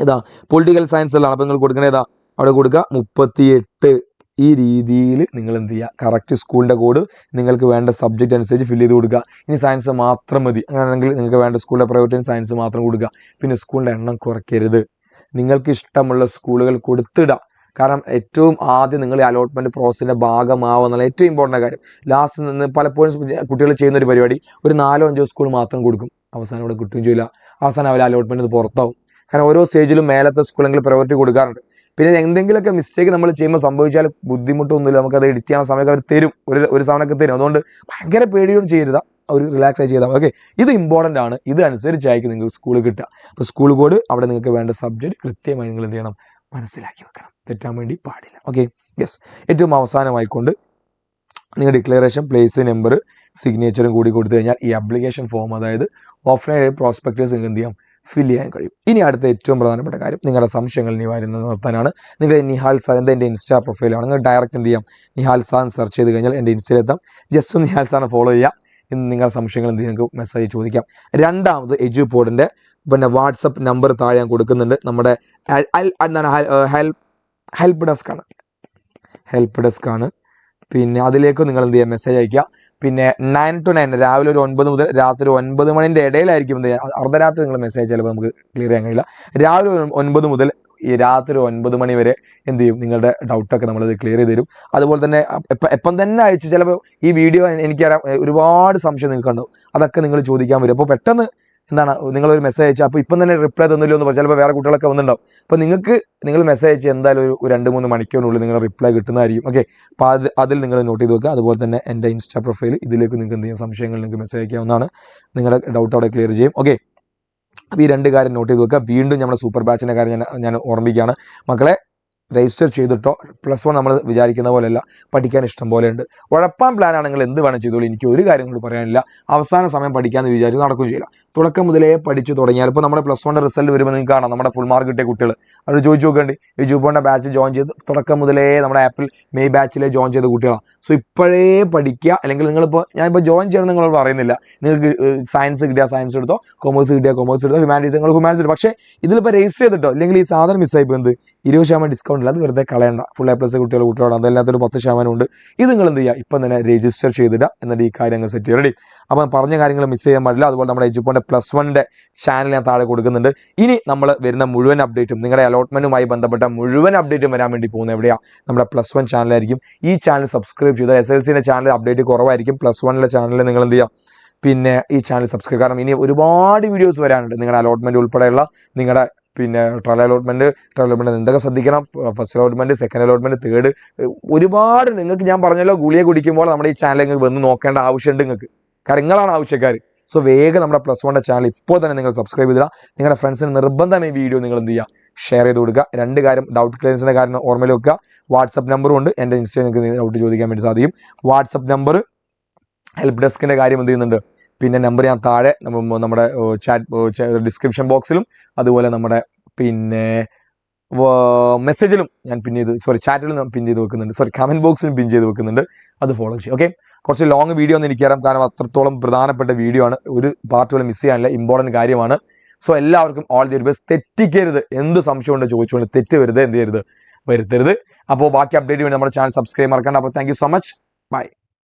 ഇതാ പൊളിറ്റിക്കൽ സയൻസിലാണ്. അപ്പോൾ നിങ്ങൾ കൊടുക്കണത് ഏതാ? അവിടെ കൊടുക്കുക 38. ഈ രീതിയിൽ നിങ്ങൾ എന്ത് ചെയ്യുക? കറക്റ്റ് സ്കൂളിൻ്റെ കോഡ് നിങ്ങൾക്ക് വേണ്ട സബ്ജക്റ്റ് അനുസരിച്ച് ഫില്ല് ചെയ്ത് കൊടുക്കുക. ഇനി സയൻസ് മാത്രം മതി അങ്ങനെയാണെങ്കിൽ നിങ്ങൾക്ക് വേണ്ട സ്കൂളിലെ പ്രൈവറ്റ് സയൻസ് മാത്രം കൊടുക്കുക. പിന്നെ സ്കൂളിൻ്റെ എണ്ണം കുറയ്ക്കരുത്. നിങ്ങൾക്ക് ഇഷ്ടമുള്ള സ്കൂളുകൾ കൊടുത്തിടുക. കാരണം ഏറ്റവും ആദ്യം നിങ്ങൾ അലോട്ട്മെൻറ്റ് പ്രോസസ്സിൻ്റെ ഭാഗമാവുക എന്നുള്ള ഏറ്റവും ഇമ്പോർട്ടൻ്റ് കാര്യം. ലാസ്റ്റ് നിന്ന് പലപ്പോഴും കുട്ടികൾ ചെയ്യുന്ന ഒരു പരിപാടി ഒരു 4-5 സ്കൂൾ മാത്രം കൊടുക്കും. അവസാനം ഇവിടെ കിട്ടുകയും ചെയ്യില്ല. അവസാനം അവർ അലോട്ട്മെൻറ്റ് പുറത്താവും. കാരണം ഓരോ സ്റ്റേജിലും മേലത്തെ സ്കൂളെങ്കിൽ പ്രയോറിറ്റി കൊടുക്കാറുണ്ട്. പിന്നെ എന്തെങ്കിലുമൊക്കെ മിസ്റ്റേക്ക് നമ്മൾ ചെയ്യുമ്പോൾ സംഭവിച്ചാൽ ബുദ്ധിമുട്ടൊന്നുമില്ല. നമുക്കത് എഡിറ്റ് ചെയ്യാൻ സമയമൊക്കെ അവർ തരും. ഒരു സമയമൊക്കെ തരും. അതുകൊണ്ട് ഭയങ്കര പേടിയൊന്നും ചെയ്യരുത്. ഒരു റിലാക്സ് ആയി ചെയ്താൽ. ഓക്കെ. ഇത് ഇമ്പോർട്ടൻ്റ് ആണ്. ഇത് അനുസരിച്ചായിരിക്കും നിങ്ങൾക്ക് സ്കൂൾ കിട്ടുക. അപ്പോൾ സ്കൂൾ കോഡ് അവിടെ നിങ്ങൾക്ക് വേണ്ട സബ്ജക്റ്റ് കൃത്യമായി നിങ്ങൾ എന്ത് ചെയ്യണം? മനസ്സിലാക്കി വെക്കണം. തെറ്റാൻ വേണ്ടി പാടില്ല. ഓക്കെ. യെസ്. ഏറ്റവും അവസാനമായിക്കൊണ്ട് നിങ്ങൾ ഡിക്ലറേഷൻ, പ്ലേസ്, നമ്പർ, സിഗ്നേച്ചറും കൂടി കൊടുത്തു കഴിഞ്ഞാൽ ഈ ആപ്ലിക്കേഷൻ ഫോം, അതായത് ഓഫ്ലൈൻ പ്രോസ്പെക്ടേഴ്സ് നിങ്ങൾക്ക് എന്ത് ചെയ്യാം? ഫില്ല് ചെയ്യാൻ കഴിയും. ഇനി അടുത്ത ഏറ്റവും പ്രധാനപ്പെട്ട കാര്യം നിങ്ങളുടെ സംശയങ്ങൾ നിവാരണം നടത്താനാണ്. നിങ്ങൾ നിഹാൽ സാർ എൻ്റെ ഇൻസ്റ്റാ പ്രൊഫൈലാണ്. നിങ്ങൾ ഡയറക്റ്റ് എന്ത് ചെയ്യാം? നിഹാൽ സാർ സെർച്ച് ചെയ്ത് കഴിഞ്ഞാൽ എൻ്റെ ഇൻസ്റ്റയിലെത്താം. ജസ്റ്റ് ഒന്ന് നിഹാൽ സാറിനെ ഫോളോ ചെയ്യുക. ഇന്ന് നിങ്ങളുടെ സംശയങ്ങൾ എന്ത് നിങ്ങൾക്ക് മെസ്സേജ് ചോദിക്കാം. രണ്ടാമത് എജുപോഡിൻ്റെ പിന്നെ വാട്സപ്പ് നമ്പർ താഴെ ഞാൻ കൊടുക്കുന്നുണ്ട്. നമ്മുടെ ഹെൽപ്പ് ഡെസ്ക് ആണ്. പിന്നെ അതിലേക്ക് നിങ്ങൾ എന്ത് ചെയ്യുക? മെസ്സേജ് അയയ്ക്കുക. പിന്നെ 9 to 9 രാവിലെ ഒരു 9 മുതൽ രാത്രി 9 മണിൻ്റെ ഇടയിലായിരിക്കും എന്ത് ചെയ്യുക? അർദ്ധരാത്രി നിങ്ങൾ മെസ്സേജ് ചിലപ്പോൾ നമുക്ക് ക്ലിയർ ചെയ്യാൻ കഴിയില്ല. രാവിലെ 9 മുതൽ ഈ രാത്രി 9 മണി വരെ എന്ത് ചെയ്യും? നിങ്ങളുടെ ഡൗട്ടൊക്കെ നമ്മളത് ക്ലിയർ ചെയ്ത് തരും. അതുപോലെ തന്നെ എപ്പം തന്നെ അയച്ചു. ചിലപ്പോൾ ഈ വീഡിയോ എനിക്കറിയാം ഒരുപാട് സംശയം നിങ്ങൾക്ക് ഉണ്ടാവും. അതൊക്കെ നിങ്ങൾ ചോദിക്കാൻ വരും. അപ്പോൾ പെട്ടെന്ന് എന്താണ് നിങ്ങളൊരു മെസ്സേജ് അയച്ചാൽ അപ്പോൾ ഇപ്പം തന്നെ റിപ്ലൈ തന്നില്ലോ എന്ന് പറഞ്ഞാൽ ചിലപ്പോൾ വേറെ കുട്ടികളൊക്കെ വന്നിട്ടുണ്ടാവും. അപ്പോൾ നിങ്ങൾ മെസ്സേജ് അയച്ച് എന്തായാലും ഒരു 2-3 മണിക്കൂറിനുള്ളിൽ നിങ്ങൾ റിപ്ലൈ കിട്ടുന്നതായിരിക്കും. ഓക്കെ. അപ്പോൾ അതിൽ നിങ്ങൾ നോട്ട് ചെയ്ത് വെക്കുക. അതുപോലെ തന്നെ എൻ്റെ ഇൻസ്റ്റാ പ്രൊഫൈൽ ഇതിലേക്ക് നിങ്ങൾക്ക് എന്ത് ചെയ്യാം? സംശയങ്ങൾ നിങ്ങൾക്ക് മെസ്സേജ് അയക്കാവുന്നതാണ്. നിങ്ങളുടെ ഡൗട്ട് അവിടെ ക്ലിയർ ചെയ്യും. ഓക്കെ. അപ്പോൾ ഈ 2 കാര്യം നോട്ട് ചെയ്ത് വെക്കുക. വീണ്ടും നമ്മുടെ സൂപ്പർ ബാച്ചിൻ്റെ കാര്യം ഞാൻ ഓർമ്മിക്കുകയാണ്. മക്കളെ രജിസ്റ്റർ ചെയ്തിട്ടോ. +1 നമ്മൾ വിചാരിക്കുന്ന പോലെയല്ല, പഠിക്കാൻ ഇഷ്ടം പോലെ ഉണ്ട്. ഉഴപ്പാൻ പ്ലാൻ ആണെങ്കിൽ എന്ത് വേണം ചെയ്തോളൂ. എനിക്ക് ഒരു കാര്യം കൂടി പറയാനില്ല. അവസാന സമയം പഠിക്കാമെന്ന് വിചാരിച്ച് നടക്കുകയും ചെയ്യില്ല. തുടക്കം മുതലേ പഠിച്ചു തുടങ്ങിയാൽ ഇപ്പോൾ നമ്മുടെ +1 റിസൾട്ട് വരുമ്പോൾ നിങ്ങൾക്ക് കാണാം നമ്മുടെ ഫുൾ മാർക്ക് കിട്ടിയ കുട്ടികൾ അവർ ചോദിച്ചു നോക്കേണ്ടി. ഈ ജൂബോണിൻ്റെ ബാച്ച് ജോയിൻ ചെയ്ത് തുടക്കം മുതലേ നമ്മുടെ ആപ്പിൾ മെയ് ബാച്ചിലെ ജോയിൻ ചെയ്ത കുട്ടികളാണ്. സോ ഇപ്പോഴേ പഠിക്കുക. അല്ലെങ്കിൽ ഞാനിപ്പോൾ ജോയിൻ ചെയ്യണം നിങ്ങളോട് പറയുന്നില്ല. നിങ്ങൾക്ക് സയൻസ് കിട്ടിയാൽ സയൻസ് എടുത്തോ, കൊമേഴ്സ് കിട്ടിയാൽ കൊമേഴ്സ് എടുത്തോ, ഹ്യൂമാനിറ്റീസ് നിങ്ങൾ ഹ്യൂമാനിറ്റീസ് എടുത്തോ. പക്ഷേ ഇതിലിപ്പോൾ രജിസ്റ്റർ ചെയ്തിട്ടോ അല്ലെങ്കിൽ ഈ സാധനം മിസ്സായിപ്പോൾ എന്ത് 20% ഡിസ്കൗണ്ട് ഇല്ല. അത് വെറുതെ കളയണ്ട. ഫുൾ A+ കുട്ടികളോട് അതല്ലാത്തൊരു 10% ഉണ്ട്. ഇത് നിങ്ങൾ എന്ത് ചെയ്യുക? ഇപ്പം തന്നെ രജിസ്റ്റർ ചെയ്തിടുക. എന്നിട്ട് ഈ കാര്യങ്ങൾ സെറ്റ് ചെയ്യുക. റെഡി? അപ്പം പറഞ്ഞ കാര്യങ്ങൾ മിസ് ചെയ്യാൻ പാടില്ല. അതുപോലെ നമ്മുടെ എജുപോണിൻ്റെ +1ൻ്റെ ചാനൽ ഞാൻ താഴെ കൊടുക്കുന്നുണ്ട്. ഇനി നമ്മൾ വരുന്ന മുഴുവൻ അപ്ഡേറ്റും നിങ്ങളുടെ അലോട്ട്മെൻറ്റുമായി ബന്ധപ്പെട്ട മുഴുവൻ അപ്ഡേറ്റും വരാൻ വേണ്ടി പോകുന്നത് എവിടെയാണ്? നമ്മുടെ +1 ചാനലായിരിക്കും. ഈ ചാനൽ സബ്സ്ക്രൈബ് ചെയ്താൽ SLCൻ്റെ ചാനൽ അപ്ഡേറ്റ് കുറവായിരിക്കും. +1ലെ ചാനലിൽ നിങ്ങൾ എന്ത് ചെയ്യുക? പിന്നെ ഈ ചാനൽ സബ്സ്ക്രൈബ്. കാരണം ഇനി ഒരുപാട് വീഡിയോസ് വരാനുണ്ട്. നിങ്ങളുടെ അലോട്ട്മെൻറ്റ് ഉൾപ്പെടെയുള്ള നിങ്ങളുടെ പിന്നെ ട്രയൽ അലോട്ട്മെൻറ്റ് എന്തൊക്കെ ശ്രദ്ധിക്കണം, first allotment, second allotment, third, ഒരുപാട് നിങ്ങൾക്ക് ഞാൻ പറഞ്ഞല്ലോ ഗുളിക കുടിക്കുമ്പോൾ നമ്മുടെ ഈ ചാനൽ നിങ്ങൾക്ക് വന്ന് നോക്കേണ്ട ആവശ്യമുണ്ട് നിങ്ങൾക്ക്. കാരണം നിങ്ങളാണ് ആവശ്യക്കാർ. സോ വേഗം നമ്മുടെ +1 ചാനൽ ഇപ്പോൾ തന്നെ നിങ്ങൾ സബ്സ്ക്രൈബ് ചെയ്തില്ല. നിങ്ങളുടെ ഫ്രണ്ട്സിന് നിർബന്ധമായി വീഡിയോ നിങ്ങൾ എന്ത് ചെയ്യുക, ഷെയർ ചെയ്ത് കൊടുക്കുക. 2 കാര്യം, ഡൗട്ട് ക്ലിയറൻസിൻ്റെ കാര്യം ഓർമ്മയിൽ വെക്കുക. വാട്സപ്പ് നമ്പറും ഉണ്ട്, എൻ്റെ ഇൻസ്റ്റയിൽ നിങ്ങൾക്ക് ഡൗട്ട് ചോദിക്കാൻ വേണ്ടി സാധിക്കും. വാട്സപ്പ് നമ്പർ, ഹെൽപ്പ് ഡെസ്കിൻ്റെ കാര്യം എന്ത് ചെയ്യുന്നുണ്ട്, പിന്നെ നമ്പർ ഞാൻ താഴെ നമ്മുടെ ഡിസ്ക്രിപ്ഷൻ ബോക്സിലും അതുപോലെ നമ്മുടെ പിന്നെ മെസ്സേജിലും ഞാൻ ചാറ്റിലും ഞാൻ പിൻ ചെയ്ത് വെക്കുന്നുണ്ട്, കമൻറ്റ് ബോക്സിലും പിൻ ചെയ്ത് വെക്കുന്നുണ്ട്. അത് ഫോളോ ചെയ്യും. ഓക്കെ, കുറച്ച് ലോങ് വീഡിയോ ഒന്നും എനിക്കറിയാം, കാരണം അത്രത്തോളം പ്രധാനപ്പെട്ട വീഡിയോ ആണ്. ഒരു പാർട്ടുകൾ മിസ് ചെയ്യാനില്ല, ഇമ്പോർട്ടൻറ്റ് കാര്യമാണ്. സോ എല്ലാവർക്കും ഓൾ ദി ബെസ്റ്റ്. തെറ്റിക്കരുത്, എന്ത് സംശയം ഉണ്ട് ചോദിച്ചുകൊണ്ട് തെറ്റ് വരുത്തരുത്. അപ്പോൾ ബാക്കി അപ്ഡേറ്റ് വേണ്ടി നമ്മുടെ ചാനൽ സബ്സ്ക്രൈബ് മറക്കണ്ട. അപ്പോൾ thank you so much, by.